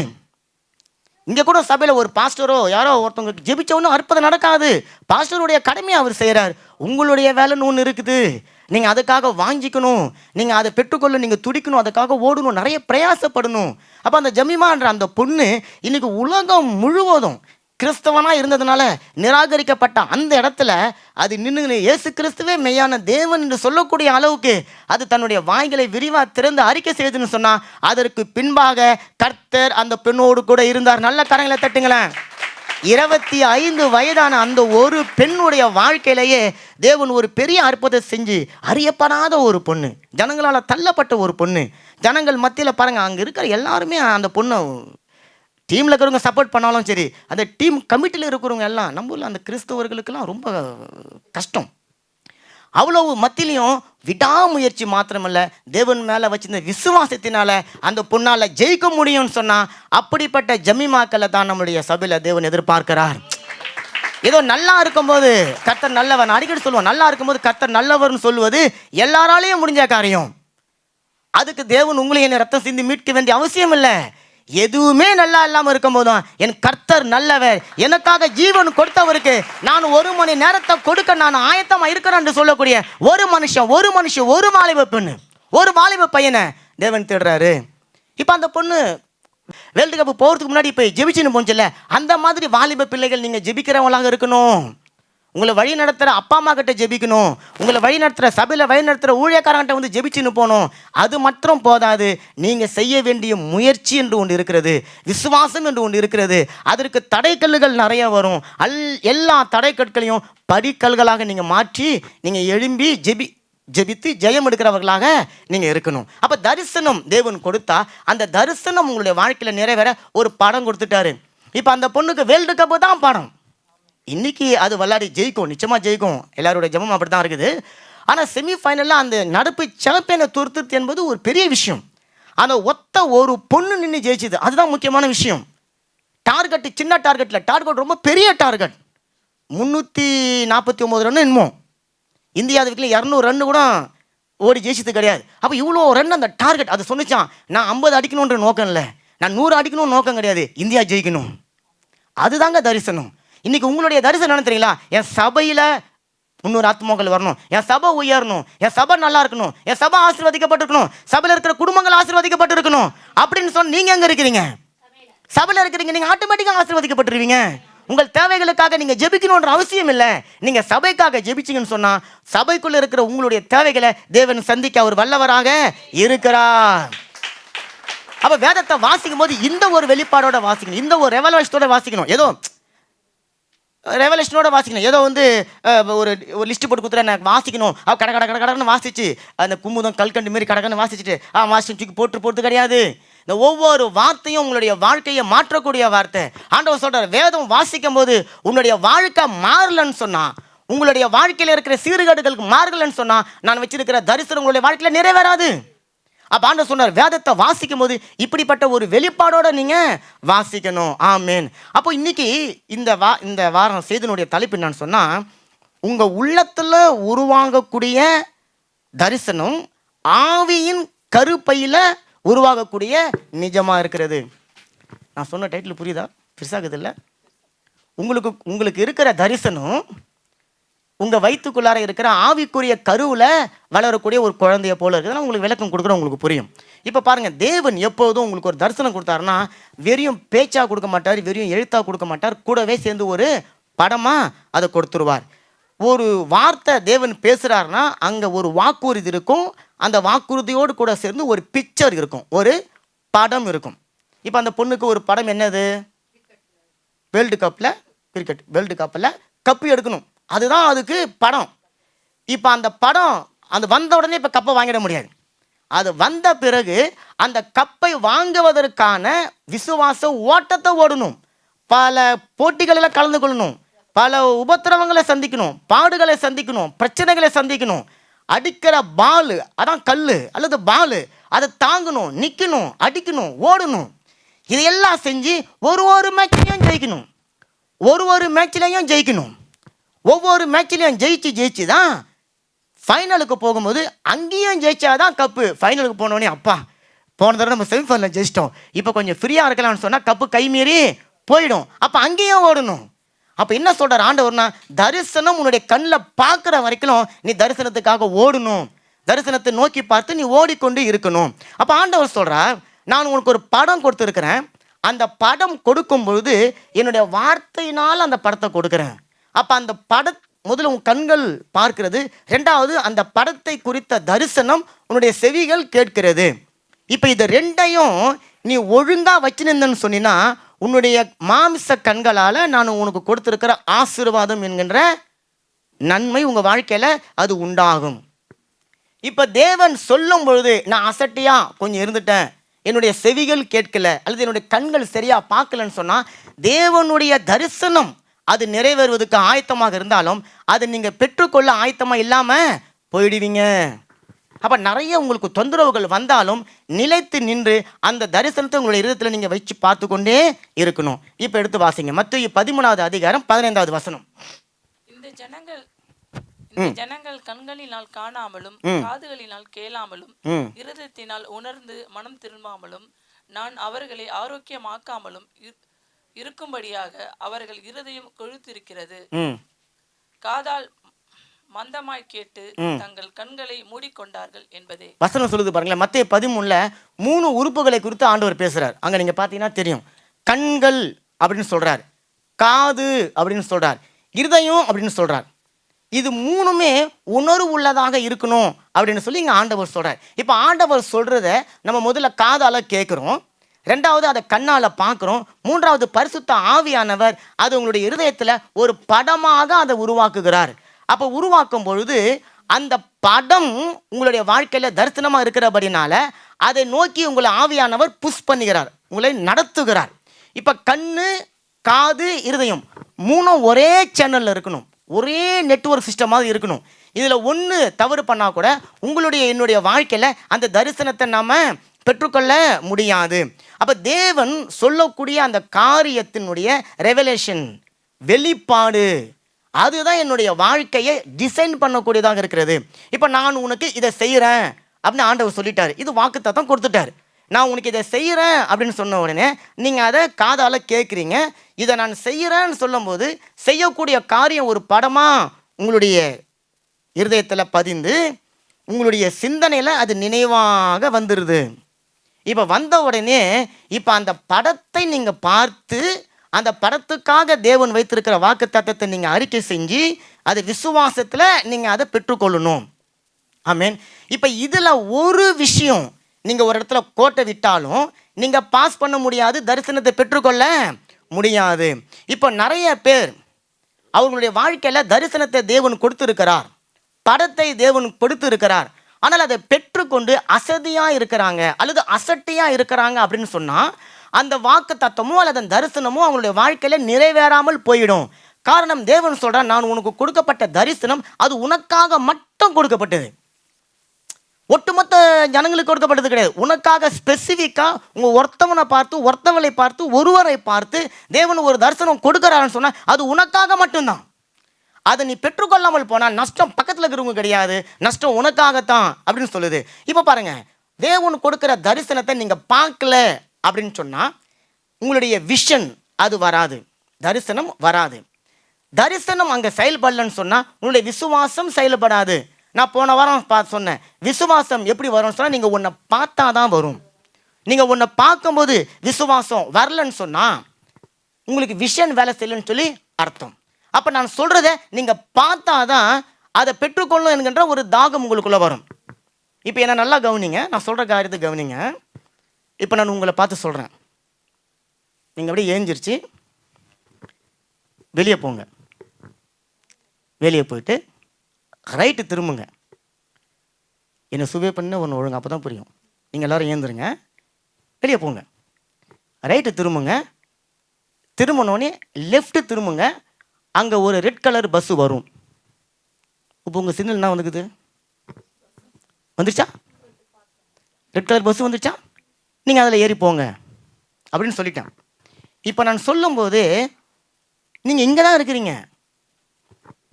இங்கே கூட சபையில் ஒரு பாஸ்டரோ யாரோ ஒருத்தவங்களுக்கு ஜெபிச்ச ஒன்றும் அற்புதம் நடக்காது. பாஸ்டருடைய கடமையை அவர் செய்கிறார். உங்களுடைய வேலைன்னு ஒன்று இருக்குது, நீங்கள் அதுக்காக வாங்கிக்கணும், நீங்கள் அதை பெற்றுக்கொள்ள நீங்கள் துடிக்கணும், அதுக்காக ஓடணும், நிறைய பிரயாசப்படணும். அப்போ அந்த ஜமீமான்ற அந்த பொண்ணு இன்னைக்கு உலகம் முழுவதும் கிறிஸ்தவனாக இருந்ததுனால நிராகரிக்கப்பட்ட அந்த இடத்துல அது நின்று இயேசு கிறிஸ்துவே மெய்யான தேவன் என்று சொல்லக்கூடிய அளவுக்கு அது தன்னுடைய வாய்களை விரிவாக திறந்து அறிக்கை செய்யுதுன்னு சொன்னால் அதற்கு பின்பாக கர்த்தர் அந்த பெண்ணோடு கூட இருந்தார். நல்ல கரங்களை தட்டுங்களேன். 25 வயதான அந்த ஒரு பெண்ணுடைய வாழ்க்கையிலேயே தேவன் ஒரு பெரிய அற்புதம் செஞ்சு அறியப்படாத ஒரு பொண்ணு, ஜனங்களால் தள்ளப்பட்ட ஒரு பொண்ணு, ஜனங்கள் மத்தியில் பாருங்கள் அங்கே இருக்கிற எல்லாருமே அந்த பொண்ணை டீமில் இருக்கிறவங்க சப்போர்ட் பண்ணாலும் சரி, அந்த டீம் கமிட்டியில் இருக்கிறவங்க எல்லாம் நம்ம ஊரில் அந்த கிறிஸ்தவர்களுக்கெல்லாம் ரொம்ப கஷ்டம். அவ்வளவு மத்தியிலையும் விடாமுயற்சி மாத்திரமல்ல, தேவன் மேலே வச்சிருந்த விசுவாசத்தினால அந்த பொண்ணால் ஜெயிக்க முடியும்னு சொன்னால் அப்படிப்பட்ட ஜமீமாக்களை தான் நம்முடைய சபையில் தேவன் எதிர்பார்க்கிறார். ஏதோ நல்லா இருக்கும்போது கர்த்தர் நல்லவர், அடிக்கடி சொல்லுவோம், நல்லா இருக்கும்போது கர்த்தர் நல்லவர்னு சொல்லுவது எல்லாராலையும் முடிஞ்ச காரியம். அதுக்கு தேவன் உங்களை என்ன ரத்தம் சிந்தி மீட்க வேண்டிய அவசியம் இல்லை. எதுவுமே நல்லா இல்லாமல் இருக்கும் போதும் என் கர்த்தர் நல்லவர், எனக்காக ஜீவன் கொடுத்தவருக்கு நான் 1 மணி நேரத்தை கொடுக்க நான் ஆயத்தமாக இருக்கிறேன் என்று சொல்லக்கூடிய ஒரு மனுஷன் ஒரு வாலிப பெண்ணு, ஒரு வாலிப பையனை தேவன் தேடுறாரு. இப்போ அந்த பொண்ணு வேர்ல்டு கப் போகிறதுக்கு முன்னாடி இப்போ ஜெபிச்சுன்னு போச்சுல்ல, அந்த மாதிரி வாலிப பிள்ளைகள் நீங்கள் ஜெபிக்கிறவங்களாக இருக்கணும். உங்களை வழி நடத்துகிற அப்பா அம்மா கிட்ட ஜெபிக்கணும், உங்களை வழி நடத்துகிற சபையில் வழி நடத்துகிற ஊழியக்காரங்கிட்ட வந்து ஜெபிச்சுன்னு போகணும். அது மட்டும் போதாது, நீங்கள் செய்ய வேண்டிய முயற்சி என்று ஒன்று இருக்கிறது, விசுவாசம் என்று ஒன்று இருக்கிறது. அதற்கு தடைக்கல்லுகள் நிறைய வரும். எல்லா தடைக்கற்களையும் படிக்கல்களாக நீங்கள் மாற்றி நீங்கள் எழும்பி ஜெபித்து ஜெயம் எடுக்கிறவர்களாக நீங்கள் இருக்கணும். அப்போ தரிசனம் தேவன் கொடுத்தா அந்த தரிசனம் உங்களுடைய வாழ்க்கையில் நிறைவேற ஒரு படம் கொடுத்துட்டாரு. இப்போ அந்த பொண்ணுக்கு வேர்ல்டு கப்பு தான் படம். இன்னைக்கு அது விளையாடி ஜெயிக்கும், நிச்சயமாக ஜெயிக்கும், எல்லாருடைய ஜெபம் அப்படி தான் இருக்குது. ஆனால் செமிஃபைனலில் அந்த நடப்பு சாம்பியனை துரத்துறது என்பது ஒரு பெரிய விஷயம். அந்த ஒத்த ஒரு பொண்ணு நின்று ஜெயிச்சுது, அதுதான் முக்கியமான விஷயம். டார்கெட் சின்ன டார்கெட்டில், டார்கெட் ரொம்ப பெரிய டார்கெட். 349 ரன் என்னமோ, இந்தியா வீட்டில் 200 ரன்னு கூட ஓடி ஜெயிச்சது கிடையாது. அப்போ இவ்வளோ ரன் அந்த டார்கெட் அது சொன்னிச்சான். நான் 50 அடிக்கணுன்ற நோக்கம் இல்லை, நான் 100 அடிக்கணும்னு நோக்கம் கிடையாது, இந்தியா ஜெயிக்கணும். அதுதாங்க தரிசனம். இன்னைக்கு உங்களுடைய தரிசனம் என்ன தெரியுங்களா? என் சபையில் 300 ஆத்மாக்கள் வரணும், என் சபை உயரணும், என் சபை நல்லா இருக்கணும், என் சபை ஆசீர்வதிக்கப்பட்டிருக்கணும், சபையில் இருக்கிற குடும்பங்கள் ஆசீர்வதிக்கப்பட்டிருக்கணும் அப்படின்னு சொன்ன நீங்கள் எங்கே இருக்கிறீங்க? சபையில் இருக்கிறீங்க, நீங்கள் ஆட்டோமேட்டிக்காக ஆசீர்வதிக்கப்பட்டிருவீங்க. உங்கள் தேவைகளுக்காக நீங்கள் ஜெபிக்கணுன்ற அவசியம் இல்லை. நீங்கள் சபைக்காக ஜெபிச்சிங்கன்னு சொன்னால் சபைக்குள்ளே இருக்கிற உங்களுடைய தேவைகளை தேவன் சந்திக்க அவர் வல்லவராக இருக்கிறார். அப்போ வேதத்தை வாசிக்கும் போது இந்த ஒரு வெளிப்பாடோட வாசிக்கணும், இந்த ஒரு ரெவலேஷனோட வாசிக்கணும். ஏதோ ரெவலேஷனோட வாசிக்கணும். ஏதோ வந்து ஒரு ஒரு லிஸ்ட் போட்டு கொடுத்துட்டு எனக்கு வாசிக்கணும், கட கட கட கடன்னு வாசிச்சு அந்த குமுதம் கல்கண்டு மாரி கடகன்னு வாசிச்சுட்டு வாசிச்சு தூக்கி போட்டு கிடையாது. இந்த ஒவ்வொரு வார்த்தையும் உங்களுடைய வாழ்க்கையை மாற்றக்கூடிய வார்த்தை. ஆண்டவர் சொல்றார், வேதம் வாசிக்கும் போது உன்னுடைய வாழ்க்கை மாறலன்னு சொன்னா, உங்களுடைய வாழ்க்கையில் இருக்கிற சீர்கேடுகளுக்கு மாறலன்னு சொன்னா, நான் வச்சிருக்கிற தரிசனம் உங்களுடைய வாழ்க்கையில் நிறைவேறாது. அப்போ ஆண்டவர் சொன்னார், வேதத்தை வாசிக்கும் போது இப்படிப்பட்ட ஒரு வெளிப்பாடோட நீங்க வாசிக்கணும். ஆமேன். அப்போ இன்னைக்கு இந்த வாரம் செய்தினுடைய தலைப்பு என்னன்னு சொன்னா, உங்க உள்ளத்துல உருவாகக்கூடிய தரிசனம் ஆவியின் கருப்பையில உருவாகக்கூடிய நிஜமா இருக்கிறது. நான் சொன்ன டைட்டில் புரியுதா? பெருசாகுது இல்லை? உங்களுக்கு இருக்கிற தரிசனம் உங்க வயிற்றுக்குள்ளார இருக்கிற ஆவிக்குரிய கருவில் வளரக்கூடிய ஒரு குழந்தைய போல இருக்குதுன்னா உங்களுக்கு விளக்கம் கொடுக்குற உங்களுக்கு புரியும். இப்போ பாருங்க, தேவன் எப்போதும் உங்களுக்கு ஒரு தரிசனம் கொடுத்தாருன்னா வெறும் பேச்சா கொடுக்க மாட்டார், வெறும் எழுத்தா கொடுக்க மாட்டார், கூடவே சேர்ந்து ஒரு படமா அதை கொடுத்துருவார். ஒரு வார்த்தை தேவன் பேசுறாருன்னா அங்க ஒரு வாக்குறுதி இருக்கும், அந்த வாக்குறுதியோடு கூட சேர்ந்து ஒரு பிக்சர் இருக்கும், ஒரு படம் இருக்கும். இப்போ அந்த பொண்ணுக்கு ஒரு படம் என்னது? வேர்ல்டு கப்பில் கிரிக்கெட் வேர்ல்டு கப்பில் கப்பு எடுக்கணும், அதுதான் அதுக்கு படம். இப்போ அந்த படம் அது வந்த உடனே இப்போ கப்பை வாங்கிட முடியாது. அது வந்த பிறகு அந்த கப்பை வாங்குவதற்கான விசுவாச ஓட்டத்தை ஓடணும், பல போட்டிகளில் கலந்து கொள்ளணும், பல உபத்திரவங்களை சந்திக்கணும், பாடுகளை சந்திக்கணும், பிரச்சனைகளை சந்திக்கணும். அடிக்கிற பால், அதான் கல் அல்லது பால், அதை தாங்கணும், நிற்கணும், அடிக்கணும், ஓடணும். இதையெல்லாம் செஞ்சு ஒரு மேட்ச்லையும் ஜெயிக்கணும், ஒரு மேட்ச்லையும் ஜெயிக்கணும். ஒவ்வொரு மேட்ச்லையும் ஜெயிச்சு தான் ஃபைனலுக்கு போகும்போது அங்கேயும் ஜெயிச்சாதான் கப்பு. ஃபைனலுக்கு போனோடனே அப்பா போன தடவை நம்ம செமிஃபைனலில் ஜெயிச்சிட்டோம், இப்போ கொஞ்சம் ஃப்ரீயாக இருக்கலாம்னு சொன்னால் கப்பு கைமீறி போயிடும். அப்போ அங்கேயும் ஓடணும். அப்போ என்ன சொல்கிறார் ஆண்டவர்னா, தரிசனம் உன்னுடைய கண்ணில் பார்க்குற வரைக்கும் நீ தரிசனத்துக்காக ஓடணும், தரிசனத்தை நோக்கி பார்த்து நீ ஓடிக்கொண்டு இருக்கணும். அப்போ ஆண்டவர் சொல்கிறார், நான் உனக்கு ஒரு படம் கொடுத்துருக்கிறேன், அந்த படம் கொடுக்கும் பொழுது என்னுடைய வார்த்தையினால் அந்த படத்தை கொடுக்குறேன். அப்போ அந்த முதல்ல உன் கண்கள் பார்க்கிறது, ரெண்டாவது அந்த படத்தை குறித்த தரிசனம் உன்னுடைய செவிகள் கேட்கிறது. இப்போ இது ரெண்டையும் நீ ஒழுங்காக வச்சுருந்தன்னு சொன்னீங்கன்னா உன்னுடைய மாமிச கண்களால் நான் உனக்கு கொடுத்துருக்கிற ஆசீர்வாதம் என்கின்ற நன்மை உங்கள் வாழ்க்கையில் அது உண்டாகும். இப்போ தேவன் சொல்லும் பொழுது நான் அசட்டியாக கொஞ்சம் இருந்துட்டேன், என்னுடைய செவிகள் கேட்கல அல்லது என்னுடைய கண்கள் சரியாக பார்க்கலன்னு சொன்னால் தேவனுடைய தரிசனம் அது நிறைவேறுவதற்கு ஆயத்தமாக இருந்தாலும் அதை நீங்கள் பெற்றுக்கொள்ள ஆயத்தமாக இல்லாமல் போயிடுவீங்க. அப்போ நிறைய உங்களுக்கு தொந்தரவுகள் வந்தாலும் நிலைத்து நின்று அந்த தரிசனத்தை உங்களுடைய இருதயத்தில் நீங்கள் வச்சு பார்த்து கொண்டே இருக்கணும். இப்போ எடுத்து வாசிங்க மத்தேயு 13வது அதிகாரம் 15வது வசனம். இந்த ஜனங்கள் கண்களினால் காணாமலும் காதுகளினால் கேளாமலும் இருதயத்தினால் உணர்ந்து மனம் திரும்பாமலும் நான் அவர்களை ஆரோக்கியமாக்காமலும் இருக்கும்படியாக அவர்கள் இருதயம் கொழுத்திருக்கிறது, காதால் மந்தமாய் கேட்டு தங்கள் கண்களை மூடிக்கொண்டார்கள் என்பதே. வசனம் சொல்லுது பாருங்களேன், மத்தேயு 13ல 3 உறுப்புகளை குறித்து ஆண்டவர் பேசுறார். அங்க நீங்க பாத்தீங்கன்னா தெரியும், கண்கள் அப்படின்னு சொல்றார், காது அப்படின்னு சொல்றார், இருதயம் அப்படின்னு சொல்றார். இது 3மே உணர்வு உள்ளதாக இருக்கணும் அப்படின்னு சொல்லி இங்க ஆண்டவர் சொல்றார். இப்போ ஆண்டவர் சொல்றத நம்ம முதல்ல காதால கேட்கிறோம், ரெண்டாவது அதை கண்ணால் பார்க்குறோம், மூன்றாவது பரிசுத்த ஆவியானவர் அது உங்களுடைய இருதயத்தில் ஒரு படமாக அதை உருவாக்குகிறார். அப்போ உருவாக்கும் பொழுது அந்த படம் உங்களுடைய வாழ்க்கையில் தரிசனமாக இருக்கிறபடினால அதை நோக்கி உங்களை ஆவியானவர் புஷ் பண்ணுகிறார், உங்களை நடத்துகிறார். இப்போ கண்ணு, காது, இருதயம் 3ம் ஒரே சேனலில் இருக்கணும், ஒரே நெட்வொர்க் சிஸ்டமாக இருக்கணும். இதில் ஒன்று தவறு பண்ணால் கூட உங்களுடைய என்னுடைய வாழ்க்கையில் அந்த தரிசனத்தை நாம் பெற்றுக்கொள்ள முடியாது. அப்போ தேவன் சொல்லக்கூடிய அந்த காரியத்தினுடைய ரெவலேஷன், வெளிப்பாடு, அதுதான் என்னுடைய வாழ்க்கையை டிசைன் பண்ணக்கூடியதாக இருக்கிறது. இப்போ நான் உனக்கு இதை செய்கிறேன் அப்படின்னு ஆண்டவர் சொல்லிட்டார், இது வாக்குத்தத்தம் கொடுத்துட்டார். நான் உனக்கு இதை செய்கிறேன் அப்படின்னு சொன்ன உடனே நீங்கள் அதை காதால் கேட்குறீங்க. இதை நான் செய்கிறேன்னு சொல்லும்போது செய்யக்கூடிய காரியம் ஒரு படமாக உங்களுடைய இருதயத்தில் பதிந்து உங்களுடைய சிந்தனையில் அது நினைவாக வந்துடுது. இப்போ வந்த உடனே இப்போ அந்த படத்தை நீங்கள் பார்த்து அந்த படத்துக்காக தேவன் வைத்திருக்கிற வாக்குத்தத்தத்தை நீங்கள் அறிக்கை செஞ்சு அது விசுவாசத்தில் நீங்கள் அதை பெற்றுக்கொள்ளணும். ஆமேன். இப்போ இதில் ஒரு விஷயம், நீங்கள் ஒரு இடத்துல கோட்டை விட்டாலும் நீங்கள் பாஸ் பண்ண முடியாது, தரிசனத்தை பெற்றுக்கொள்ள முடியாது. இப்போ நிறைய பேர் அவர்களுடைய வாழ்க்கையில தரிசனத்தை தேவன் கொடுத்திருக்கிறார், படத்தை தேவன் கொடுத்திருக்கிறார். ஆனால் அதை பெற்றுக்கொண்டு அசதியா இருக்கிறாங்க அல்லது அசட்டியா இருக்கிறாங்க அப்படின்னு சொன்னா அந்த வாக்கு தத்தமோ அல்லது அந்த தரிசனமோ அவங்களுடைய வாழ்க்கையில நிறைவேறாமல் போயிடும். காரணம், தேவன் சொல்றார், நான் உனக்கு கொடுக்கப்பட்ட தரிசனம் அது உனக்காக மட்டும் கொடுக்கப்பட்டது, ஒட்டுமொத்த ஜனங்களுக்கு கொடுக்கப்பட்டது கிடையாது. உனக்காக ஸ்பெசிஃபிக்கா ஒருத்தவனை பார்த்து ஒருத்தவளை பார்த்து ஒருவரை பார்த்து தேவன் ஒரு தரிசனம் கொடுக்கிறாருன்னு சொன்னா அது உனக்காக மட்டும்தான். அதை நீ பெற்றுக்கொள்ளாமல் போனால் நஷ்டம் பக்கத்தில் இருக்கிறவங்க கிடையாது, நஷ்டம் உனக்காகத்தான் அப்படின்னு சொல்லுது. இப்போ பாருங்க, தேவன் கொடுக்கிற தரிசனத்தை நீங்க பார்க்கல அப்படின்னு சொன்னா உங்களுடைய விஷன் அது வராது, தரிசனம் வராது. தரிசனம் அங்கே செயல்படலன்னு சொன்னா உங்களுடைய விசுவாசம் செயல்படாது. நான் போன வாரம் சொன்னேன், விசுவாசம் எப்படி வரும்னு சொன்னா நீங்க உன்னை பார்த்தா தான் வரும். நீங்க உன்னை பார்க்கும்போது விசுவாசம் வரலன்னு சொன்னா உங்களுக்கு விஷன் வேலை செய்யலன்னு சொல்லி அர்த்தம். அப்ப நான் சொல்றதை நீங்க பார்த்தாதான் அதை பெற்றுக்கொள்ளும் என்கின்ற ஒரு தாகம் உங்களுக்குள்ள வரும். இப்போ என்ன நல்லா கவனிங்க, நான் சொல்ற காரியத்தை கவனிங்க. இப்போ நான் உங்களை பார்த்து சொல்றேன், நீங்க அப்படியே ஏஞ்சிருச்சு வெளியே போங்க, வெளியே போயிட்டு ரைட்டு திரும்புங்க. என்னை சுவே பண்ண ஒன்று ஒழுங்கு, அப்போ தான் புரியும். நீங்கள் எல்லோரும் ஏந்துருங்க, வெளியே போங்க, ரைட்டு திரும்புங்க. திரும்பினோடனே லெஃப்ட்டு திரும்புங்க, அங்கே ஒரு ரெட் கலர் பஸ்ஸு வரும். இப்போ உங்கள் சிக்னல் என்ன வந்துக்குது? வந்துருச்சா? ரெட் கலர் பஸ்ஸு வந்துருச்சா? நீங்கள் அதில் ஏறி போங்க அப்படின்னு சொல்லிட்டேன். இப்போ நான் சொல்லும்போது நீங்கள் இங்கே தான் இருக்கிறீங்க,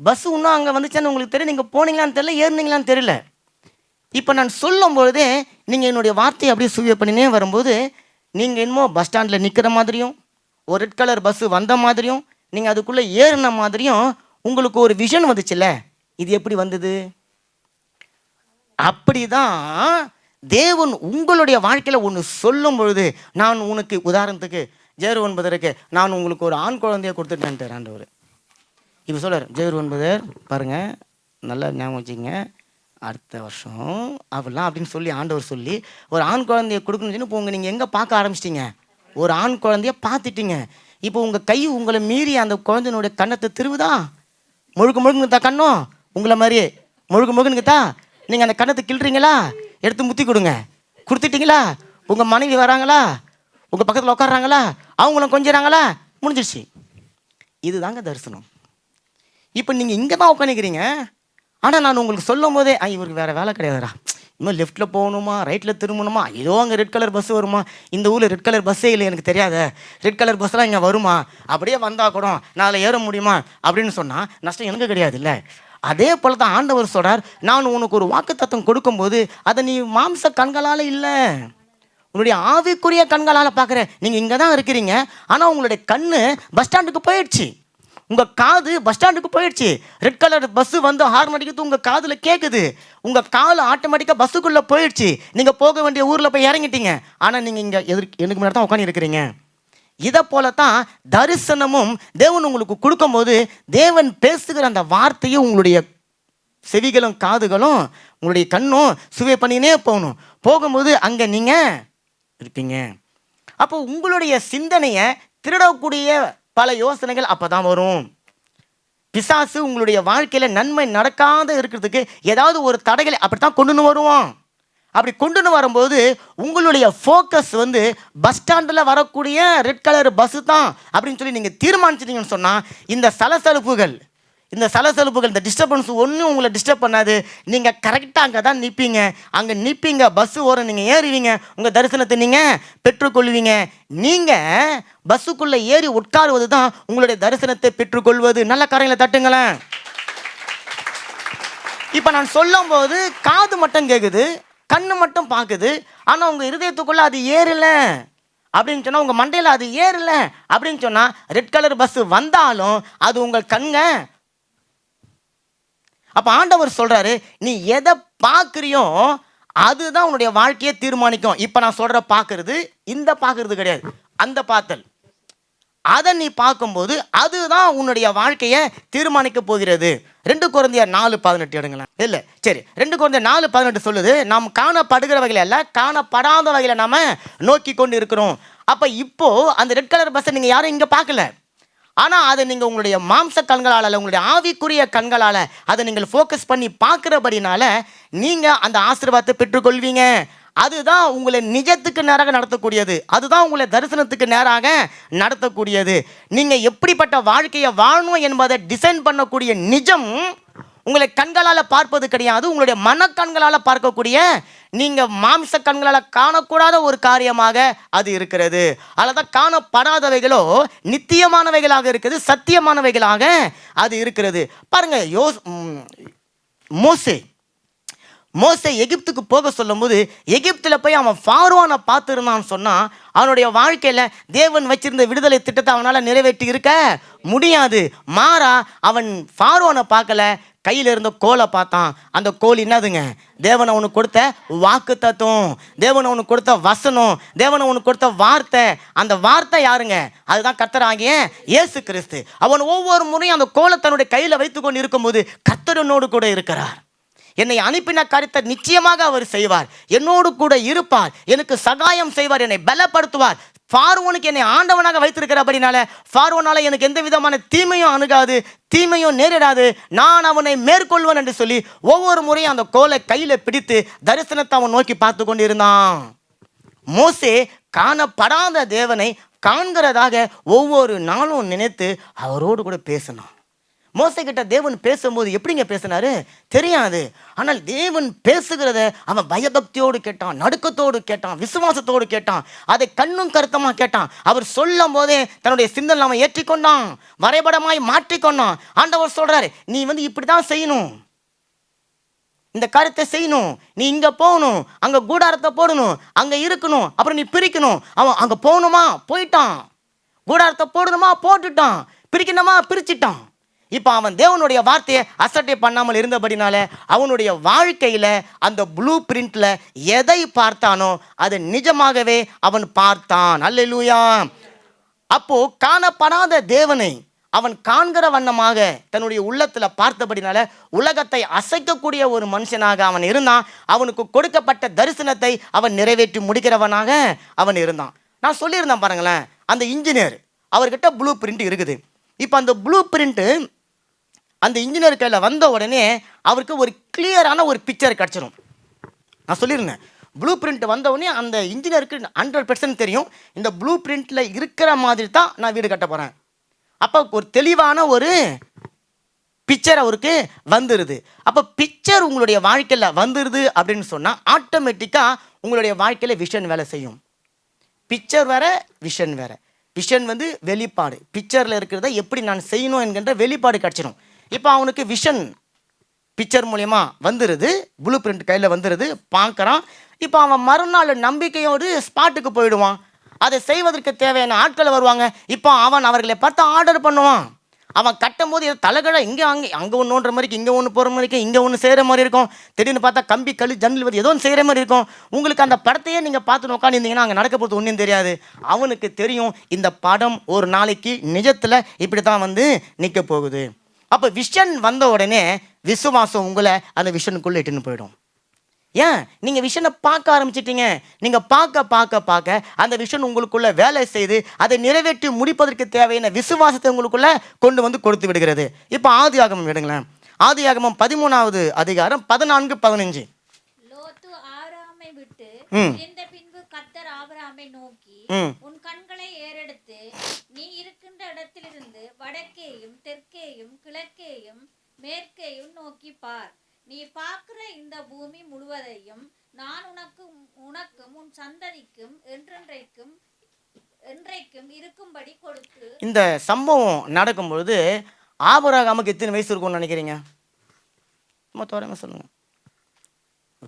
பஸ்ஸு இன்னும் அங்கே வந்துச்சான்னு உங்களுக்கு தெரியல, நீங்கள் போனீங்களான்னு தெரியல, ஏறினீங்களான்னு தெரியல. இப்போ நான் சொல்லும்பொழுது நீங்கள் என்னுடைய வார்த்தையை அப்படியே சுவிய பண்ணினே வரும்போது நீங்கள் என்னமோ பஸ் ஸ்டாண்டில் நிற்கிற மாதிரியும் ஒரு ரெட் கலர் பஸ்ஸு வந்த மாதிரியும் நீங்கள் அதுக்குள்ளே ஏறின மாதிரியும் உங்களுக்கு ஒரு விஷன் வந்துச்சுல்ல. இது எப்படி வந்தது? அப்படிதான் தேவன் உங்களுடைய வாழ்க்கையில் ஒன்று சொல்லும் பொழுது, நான் உனக்கு உதாரணத்துக்கு 09 நான் உங்களுக்கு ஒரு ஆண் குழந்தைய கொடுத்துட்டேன்ட்டு ஆண்டவர். இப்போ சொல்கிறார், 09 பாருங்கள் நல்லா ஞாபகம் வச்சுங்க, அடுத்த வருஷம் அவெல்லாம் அப்படின்னு சொல்லி ஆண்டவர் சொல்லி ஒரு ஆண் குழந்தைய கொடுக்கணும்னு இப்போ நீங்கள் எங்கே பார்க்க ஆரம்பிச்சிட்டிங்க? ஒரு ஆண் குழந்தைய பார்த்துட்டீங்க. இப்போ உங்கள் கை உங்களை மீறி அந்த குழந்தையினுடைய கண்ணத்தை திருவுதா? முழுக்குதா கண்ணும்? உங்களை மாதிரியே முழுக்குதா? நீங்கள் அந்த கண்ணத்தை கிள்றீங்களா? எடுத்து முத்தி கொடுங்க. கொடுத்துட்டீங்களா? உங்கள் மனைவி வராங்களா? உங்கள் பக்கத்தில் உட்காடுறாங்களா? அவங்களும் கொஞ்சிறாங்களா? முடிஞ்சிடுச்சு. இதுதாங்க தரிசனம். இப்போ நீங்கள் இங்கே தான் உட்காந்துக்கிறீங்க, ஆனால் நான் உங்களுக்கு சொல்லும் போதே இவருக்கு வேறு வேலை கிடையாதுடா, இன்னும் லெஃப்ட்டில் போகணுமா ரைட்டில் திரும்பணுமா, ஏதோ அங்கே ரெட் கலர் பஸ்ஸு வருமா, இந்த ஊரில் ரெட் கலர் பஸ்ஸே இல்லை எனக்கு தெரியாத, ரெட் கலர் பஸ்ஸெலாம் இங்கே வருமா, அப்படியே வந்தால் கூட நான் ஏற முடியுமா அப்படின்னு சொன்னால் நஷ்டம் எனக்கு கிடையாது இல்லை. அதே போல் தான் ஆண்டவர் சொல்கிறார், நான் உனக்கு ஒரு வாக்குத்தத்தம் கொடுக்கும்போது அதை நீ மாம்ச கண்களால் இல்லை, உன்னுடைய ஆவிக்குரிய கண்களால் பார்க்குற. நீங்கள் இங்கே தான் இருக்கிறீங்க, ஆனால் உங்களுடைய கண் பஸ் ஸ்டாண்டுக்கு போயிடுச்சு, உங்கள் காது பஸ் ஸ்டாண்டுக்கு போயிடுச்சு. ரெட் கலர் பஸ்ஸு வந்து ஹார்ன் அடிக்கிறது உங்கள் காதில் கேட்குது, உங்கள் கால் ஆட்டோமேட்டிக்காக பஸ்ஸுக்குள்ளே போயிடுச்சு, நீங்கள் போக வேண்டிய ஊரில் போய் இறங்கிட்டீங்க. ஆனால் நீங்கள் இங்கே எனக்கு முன்னாடி தான் உட்காந்து இருக்கிறீங்க. இதை போல தான் தரிசனமும் தேவன் உங்களுக்கு கொடுக்கும்போது தேவன் பேசுகிற அந்த வார்த்தையும் உங்களுடைய செவிகளும் காதுகளும் உங்களுடைய கண்ணும் சுவை பண்ணினே போகணும். போகும்போது அங்கே நீங்கள் இருப்பீங்க. அப்போ உங்களுடைய சிந்தனையை திருடக்கூடிய பல யோசனைகள் அப்போ தான் வரும். பிசாசு உங்களுடைய வாழ்க்கையில் நன்மை நடக்காத இருக்கிறதுக்கு ஏதாவது ஒரு தடைகளை அப்படித்தான் கொண்டுன்னு வருவான். அப்படி கொண்டுன்னு வரும்போது உங்களுடைய ஃபோக்கஸ் வந்து பஸ் ஸ்டாண்டில் வரக்கூடிய ரெட் கலர் பஸ்ஸு தான் அப்படின்னு சொல்லி நீங்கள் தீர்மானிச்சிட்டீங்கன்னு சொன்னால் இந்த சலசலப்புகள் இந்த டிஸ்டர்பன்ஸ் ஒன்றும் உங்களை டிஸ்டர்ப் பண்ணாது. நீங்கள் கரெக்டாக அங்கே தான் நிற்பீங்க, அங்கே நிற்பீங்க, பஸ்ஸு ஓரம் நீங்கள் ஏறுவீங்க, உங்கள் தரிசனத்தை நீங்கள் பெற்றுக்கொள்வீங்க. நீங்கள் பஸ்ஸுக்குள்ளே ஏறி உட்காருவது தான் உங்களுடைய தரிசனத்தை பெற்றுக்கொள்வது. நல்ல கரையில் தட்டுங்களேன். இப்போ நான் சொல்லும் போது காது மட்டும் கேட்குது, கண்ணு மட்டும் பார்க்குது, ஆனால் உங்கள் இருதயத்துக்குள்ளே அது ஏறலை அப்படின்னு சொன்னால், உங்கள் மண்டையில் அது ஏறலை அப்படின்னு சொன்னால், ரெட் கலர் பஸ்ஸு வந்தாலும் அது உங்கள் கண்ங்க. அப்போ ஆண்டவர் சொல்கிறாரு, நீ எதை பார்க்குறியோ அதுதான் உன்னுடைய வாழ்க்கையை தீர்மானிக்கும். இப்போ நான் சொல்கிற பார்க்கறது இந்த பார்க்கறது கிடையாது, அந்த பார்த்தல். அதை நீ பார்க்கும்போது அதுதான் உன்னுடைய வாழ்க்கையை தீர்மானிக்க போகிறது. 2 கொரிந்தியர் 4:18 எடுங்களேன். இல்லை சரி, 2 கொரிந்தியர் 4:18 சொல்லுது, நாம் காணப்படுகிற வகையில் அல்ல காணப்படாத வகையில் நாம் நோக்கி கொண்டு இருக்கிறோம். அப்போ இப்போ அந்த ரெட் கலர் பஸ்ஸை நீங்கள் யாரும் இங்கே பார்க்கல, ஆனால் அதை நீங்கள் உங்களுடைய மாம்ச கண்களால் அல்ல, உங்களுடைய ஆவிக்குரிய கண்களால் அதை நீங்கள் ஃபோக்கஸ் பண்ணி பார்க்குறபடினால நீங்கள் அந்த ஆசீர்வாதத்தை பெற்றுக்கொள்வீங்க. அதுதான் உங்களை நிஜத்துக்கு நேராக நடத்தக்கூடியது. அதுதான் உங்களை தரிசனத்துக்கு நேராக நடத்தக்கூடியது. நீங்கள் எப்படிப்பட்ட வாழ்க்கையை வாழணும் என்பதை டிசைன் பண்ணக்கூடிய நிஜம் உங்களை கண்களால் பார்ப்பது கிடையாது, உங்களுடைய மனக்கண்களால் பார்க்கக்கூடிய, நீங்கள் மாம்ச கண்களால் காணக்கூடாத ஒரு காரியமாக அது இருக்கிறது. அதில் காணப்படாதவைகளோ நித்தியமானவைகளாக இருக்குது, சத்தியமானவைகளாக அது இருக்கிறது. பாருங்க, மோசே எகிப்துக்கு போக சொல்லும் போது எகிப்தில் போய் அவன் ஃபார்வோனை பார்த்துருந்தான்னு சொன்னால் அவனுடைய வாழ்க்கையில் தேவன் வச்சிருந்த விடுதலை திட்டத்தை அவனால் நிறைவேற்றி இருக்க முடியாது. மாறா அவன் ஃபார்வோனை பார்க்கல, கையில் இருந்த கோலை பார்த்தான். அந்த கோல் என்னதுங்க? தேவன் அவனுக்கு கொடுத்த வாக்கு தத்துவம், தேவன் அவனுக்கு கொடுத்த வசனம், தேவன் அவனுக்கு கொடுத்த வார்த்தை. அந்த வார்த்தை யாருங்க? அதுதான் கர்த்தராகிய இயேசு கிறிஸ்து. அவன் ஒவ்வொரு முறையும் அந்த கோலை தன்னுடைய கையில் வைத்துக்கொண்டு இருக்கும்போது கர்த்தரனோடு கூட இருக்கிறார், என்னை அனுப்பின காரியத்தை நிச்சயமாக அவர் செய்வார், என்னோடு கூட இருப்பார், எனக்கு சகாயம் செய்வார், என்னை பலப்படுத்துவார். பார்வோனுக்கு என்னை ஆண்டவனாக வைத்திருக்கிறபடினால பார்வோனால எனக்கு எந்த விதமான தீமையும் அணுகாது, தீமையும் நேரிடாது, நான் அவனை மேற்கொள்வேன் என்று சொல்லி ஒவ்வொரு முறையும் அந்த கோலை கையில் பிடித்து தரிசனத்தை அவன் நோக்கி பார்த்து கொண்டு இருந்தான். மோசே காணப்படாத தேவனை காண்கிறதாக ஒவ்வொரு நாளும் நினைத்து அவரோடு கூட பேசினான். மோசே கிட்ட தேவன் பேசும்போது எப்படிங்க பேசினாரு தெரியாது, ஆனால் தேவன் பேசுகிறத அவன் பயபக்தியோடு கேட்டான், நடுக்கத்தோடு கேட்டான், விசுவாசத்தோடு கேட்டான், அதை கண்ணும் கருத்தமாக கேட்டான். அவர் சொல்லும் போதே தன்னுடைய சிந்தனை அவன் ஏற்றிக்கொண்டான், வரைபடமாய் மாற்றிக்கொண்டான். ஆண்டவர் சொல்றாரு, நீ இப்படி தான் செய்யணும், இந்த காரியத்தை செய்யணும், நீ இங்கே போகணும், அங்கே கூடாரத்தை போடணும், அங்கே இருக்கணும், அப்புறம் நீ பிரிக்கணும். அவன் அங்கே போகணுமா போயிட்டான், கூடாரத்தை போடணுமா போட்டுட்டான், பிரிக்கணுமா பிரிச்சிட்டான். இப்போ அவன் தேவனுடைய வார்த்தையை அசட்டை பண்ணாமல் இருந்தபடினால அவனுடைய வாழ்க்கையில் அந்த ப்ளூ பிரிண்டில் எதை பார்த்தானோ அது நிஜமாகவே அவன் பார்த்தான். அல்லேலூயா. அப்போ காணப்படாத தேவனை அவன் காண்கிற வண்ணமாக தன்னுடைய உள்ளத்தில் பார்த்தபடினால உலகத்தை அசைக்கக்கூடிய ஒரு மனுஷனாக அவன் இருந்தான். அவனுக்கு கொடுக்கப்பட்ட தரிசனத்தை அவன் நிறைவேற்றி முடிக்கிறவனாக அவன் இருந்தான். நான் சொல்லியிருந்தேன் பாருங்களேன், அந்த இன்ஜினியர் அவர்கிட்ட ப்ளூ பிரிண்ட் இருக்குது. இப்போ அந்த ப்ளூ பிரிண்ட்டு அந்த இன்ஜினியர் கையில் வந்த உடனே அவருக்கு ஒரு கிளியரான ஒரு பிக்சர் கிடச்சிடும். நான் சொல்லியிருந்தேன், ப்ளூ பிரிண்ட் வந்த உடனே அந்த இன்ஜினியருக்கு 100% தெரியும், இந்த ப்ளூ பிரிண்டில் இருக்கிற மாதிரி தான் நான் வீடு கட்ட போகிறேன். அப்போ ஒரு தெளிவான ஒரு பிக்சர் அவருக்கு வந்துடுது. அப்போ பிக்சர் உங்களுடைய வாழ்க்கையில் வந்துடுது அப்படின்னு சொன்னால் ஆட்டோமேட்டிக்காக உங்களுடைய வாழ்க்கையில் விஷன் வேலை செய்யும். பிக்சர் வேற, விஷன் வேற. விஷன் வெளிப்பாடு, பிக்சரில் இருக்கிறத எப்படி நான் செய்யணும் என்கின்ற வெளிப்பாடு கிடச்சிடும். இப்போ அவனுக்கு விஷன் பிக்சர் மூலயமா வந்துடுது, ப்ளூ பிரிண்ட் கையில் வந்துடுது, பார்க்குறான். இப்போ அவன் மறுநாள் நம்பிக்கையோடு ஸ்பாட்டுக்கு போயிடுவான். அதை செய்வதற்கு தேவையான ஆட்கள் வருவாங்க. இப்போ அவன் அவர்களை பார்த்து ஆர்டர் பண்ணுவான். அவன் கட்டும் போது தலைகழ இங்கே அங்கே ஒன்றுன்ற மாதிரி, இங்கே ஒன்று போகிற மாதிரி இருக்கும், இங்கே ஒன்று செய்கிற மாதிரி இருக்கும். திடீர்னு பார்த்தா கம்பி கல் ஜன்னல் ஏதோ ஒன்று செய்கிற மாதிரி இருக்கும். உங்களுக்கு அந்த படத்தையே நீங்கள் பார்த்து உட்காந்துருந்தீங்கன்னா அங்கே நடக்க போகிறது ஒன்றும் தெரியாது. அவனுக்கு தெரியும் இந்த படம் ஒரு நாளைக்கு நிஜத்தில் இப்படி தான் நிற்க போகுது. அப்போ விஷன் வந்த உடனே விசுவாசம் உங்களை அந்த விஷனுக்குள்ளே இட்டுன்னு போயிடும். ஏன்? நீங்கள் விஷனை பார்க்க ஆரம்பிச்சிட்டீங்க. நீங்கள் பார்க்க அந்த விஷன் உங்களுக்குள்ள வேலை செய்து அதை நிறைவேற்றி முடிப்பதற்கு தேவையான விசுவாசத்தை உங்களுக்குள்ள கொண்டு கொடுத்து விடுகிறது. இப்போ ஆதியாகமம் எடுங்களேன். ஆதியாகமம் 13வது அதிகாரம் 14-15. லோத்து ஆபிரகாமை விட்டு இருந்த பின்பு கர்த்தர் ஆபிரகாமை நோக்கி, உன் கண்களை ஏறெடுத்து நீ இருக்கின்ற இடத்திலிருந்து வடக்கேயும் தெற்கேயும் கிழக்கேயும் மேற்கேயும் நோக்கி பார். நீ பார்க்கிற இந்த பூமி முழுவதையும் நான் உனக்கும் உன் சந்ததிக்கும் என்றைக்கும் இருக்கும்படி கொடுத்து. இந்த சம்பவம் நடக்கும் பொழுது ஆபிரகாமுக்கு எத்தனை வயசு இருக்கும்னு நினைக்கிறீங்க? சும்மா தோராயமா சொல்லுங்க,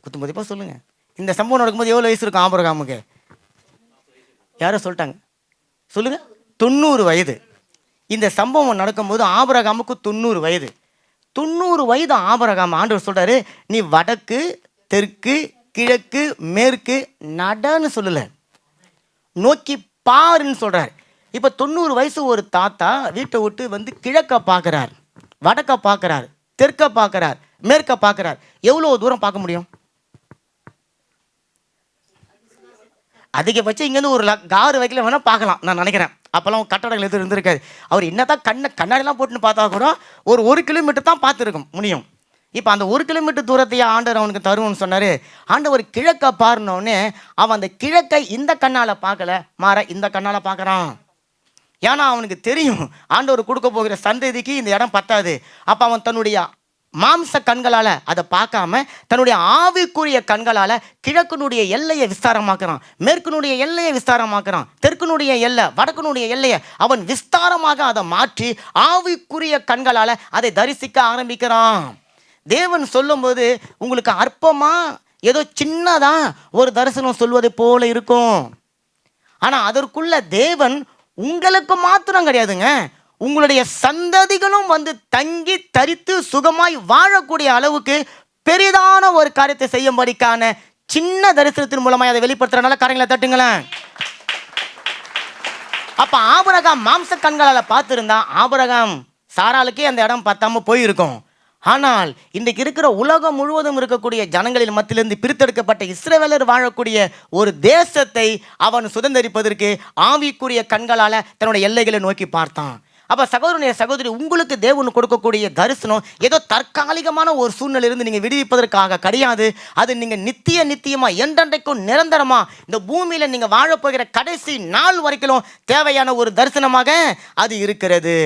குத்து மதிப்பா சொல்லுங்க. இந்த சம்பவம் நடக்கும்போது எவ்வளோ வயசு இருக்கும் ஆபிரகாமுக்கு? யாரோ சொல்லிட்டாங்க, சொல்லுங்க. 90 வயது. இந்த சம்பவம் நடக்கும்போது ஆபிரகாமுக்கு 90 வயது. 90 வயது ஆபிரகாம். ஆண்டவர் சொல்றாரு, நீ வடக்கு தெற்கு கிழக்கு மேற்கு நடன்னு சொல்லலை, நோக்கி பாருன்னு சொல்றாரு. இப்போ 90 வயசு ஒரு தாத்தா வீட்டை விட்டு கிழக்க பார்க்குறார், வடக்க பார்க்குறார், தெற்க பார்க்குறார், மேற்க பார்க்குறார். எவ்வளோ தூரம் பார்க்க முடியும்? அதிகபட்சம் இங்கேருந்து ஒரு கார் வைக்கல வேணால் பார்க்கலாம் நான் நினைக்கிறேன். அப்போல்லாம் கட்டடங்கள் எதுவும் இருந்திருக்காது. அவர் என்னதான் கண்ணாடிலாம் போட்டுன்னு பார்த்தா கூட ஒரு கிலோமீட்டர் தான் பார்த்துருக்கும் முடியும். இப்போ அந்த 1 கிலோமீட்டர் தூரத்தையே ஆண்டவர் அவனுக்கு தருவோம்னு சொன்னார். ஆண்டவர் கிழக்க பாருனோடனே அவன் அந்த கிழக்கை இந்த கண்ணால் பார்க்கல, மாற இந்த கண்ணால் பார்க்குறான். ஏன்னா அவனுக்கு தெரியும் ஆண்டவர் கொடுக்க போகிற சந்ததிக்கு இந்த இடம் பத்தாது. அப்போ அவன் தன்னுடைய மாம்ச கண்களால் அதை பார்க்காம தன்னுடைய ஆவிக்குரிய கண்களால் கிழக்குனுடைய எல்லையை விஸ்தாரமாக்குறான், மேற்குனுடைய எல்லையை விஸ்தாரமாக்குறான், தெற்குனுடைய எல்லை, வடக்குனுடைய எல்லையை அவன் விஸ்தாரமாக அதை மாற்றி ஆவிக்குரிய கண்களால் அதை தரிசிக்க ஆரம்பிக்கிறான். தேவன் சொல்லும்போது உங்களுக்கு அற்பமா ஏதோ சின்னதா ஒரு தரிசனம் சொல்வதை போல இருக்கும். ஆனால் அதற்குள்ள தேவன் உங்களுக்கு மாத்திரம் கிடையாதுங்க, உங்களுடைய சந்ததிகளும் வந்து தங்கி தரித்து சுகமாய் வாழக்கூடிய அளவுக்கு பெரிதான ஒரு காரியத்தை செய்யும்படிக்கான சின்ன தரிசனத்தின் மூலமாக அதை வெளிப்படுத்துறதுனால கரங்களை தட்டுங்களேன். அப்ப ஆபிரகாம் மாம்ச கண்களால் பார்த்துருந்தா ஆபிரகாம் சாராளுக்கே அந்த இடம் பத்தாம போயிருக்கும். ஆனால் இன்றைக்கு இருக்கிற உலகம் முழுவதும் இருக்கக்கூடிய ஜனங்களின் மத்தியிலிருந்து பிரித்தெடுக்கப்பட்ட இஸ்ரவேலர் வாழக்கூடிய ஒரு தேசத்தை அவன் சுதந்திரிப்பதற்கு ஆவிக்குரிய கண்களால் தன்னுடைய எல்லைகளை நோக்கி பார்த்தான். அப்போ சகோதரனுடைய சகோதரி, உங்களுக்கு தேவன் கொடுக்கக்கூடிய தரிசனம் ஏதோ தற்காலிகமான ஒரு சூழ்நிலையிலிருந்து நீங்கள் விடுவிப்பதற்காக கிடையாது. அது நீங்கள் நித்தியமாக என்றென்றைக்கும் நிரந்தரமாக இந்த பூமியில் நீங்கள் வாழப்போகிற கடைசி நாள் வரைக்கும் தேவையான ஒரு தரிசனமாக அது இருக்கிறது.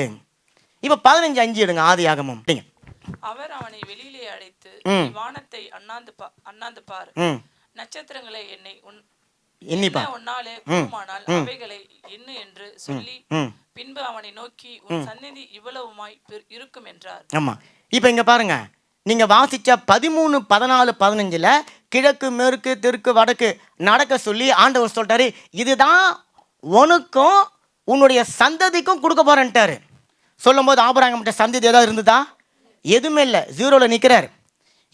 இப்போ 15:5 எடுங்க, ஆதியாகமம். அவர் அவனை வெளியிலே அழைத்து, வானத்தை அண்ணாந்து பார், நட்சத்திரங்களை உன்னாலே கூடுமானால் அவைகளை எண்ணு என்று சொல்லி பின்பு அவனை நோக்கி, உன் சந்நிதி இவ்வளவுமாய் இருக்கும் என்றார். ஆமா, இப்ப இங்க பாருங்க, நீங்க வாசிச்ச 13, 14, 15 கிழக்கு மேற்கு தெற்கு வடக்கு நடக்க சொல்லி ஆண்டவர் சொல்லிட்டாரு, இதுதான் உனக்கும் உன்னுடைய சந்ததிக்கும் கொடுக்க போறேன்ட்டாரு. சொல்லும் போது ஆபிரகாம் சந்ததி ஏதாவது இருந்ததா? எதுவுமே இல்லை, 0ல நிற்கிறார்.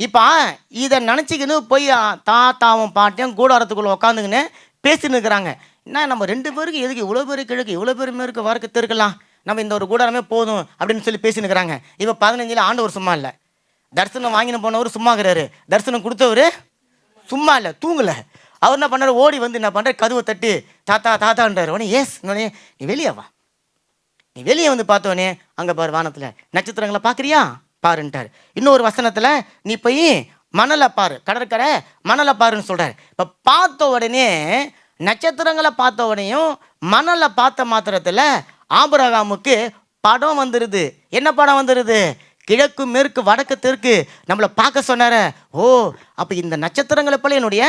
இப்போ இதை நினச்சிக்கின்னு போய் தாத்தாவும் பாட்டியும் கூடாரத்துக்குள்ளே உட்காந்துக்கின்னு பேசின்னு இருக்கிறாங்க. என்ன நம்ம 2 பேருக்கு எதுக்கு இவ்வளோ பேர் கிழக்கு இவ்வளோ பேர் மேற்கு வடக்கு தெற்கலாம், நம்ம இந்த ஒரு கூடாரமே போதும் அப்படின்னு சொல்லி பேசின்னு இருக்கிறாங்க. இப்போ 15 ஆண்டவர் சும்மா இல்லை, தரிசனம் வாங்கின்னு போனவர் சும்மா இருக்கிறாரு, தரிசனம் கொடுத்தவர் சும்மா இல்லை, தூங்கலை. அவர் என்ன பண்ணார், ஓடி வந்து என்ன பண்ணுறாரு, கதவை தட்டி தாத்தான்றார். உடனே ஏஸ் நீ வெளியே வா, நீ வெளியே வந்து பார்த்தோன்னே அங்கே பாரு வானத்தில் நட்சத்திரங்களை பார்க்குறியா பாருன்ட்டார். இன்னொரு வசனத்தில் நீ போய் மணலை பாரு, கடற்கரை மணலை பாருன்னு சொல்கிறார். இப்போ பார்த்த உடனே நட்சத்திரங்களை பார்த்த உடனேயும் மணலை பார்த்த மாத்திரத்தில் ஆபிரகாமுக்கு படம் வந்துடுது. என்ன படம் வந்துடுது? கிழக்கு மேற்கு வடக்கு தெற்கு நம்மளை பார்க்க சொன்னார. ஓ, அப்போ இந்த நட்சத்திரங்களை போல என்னுடைய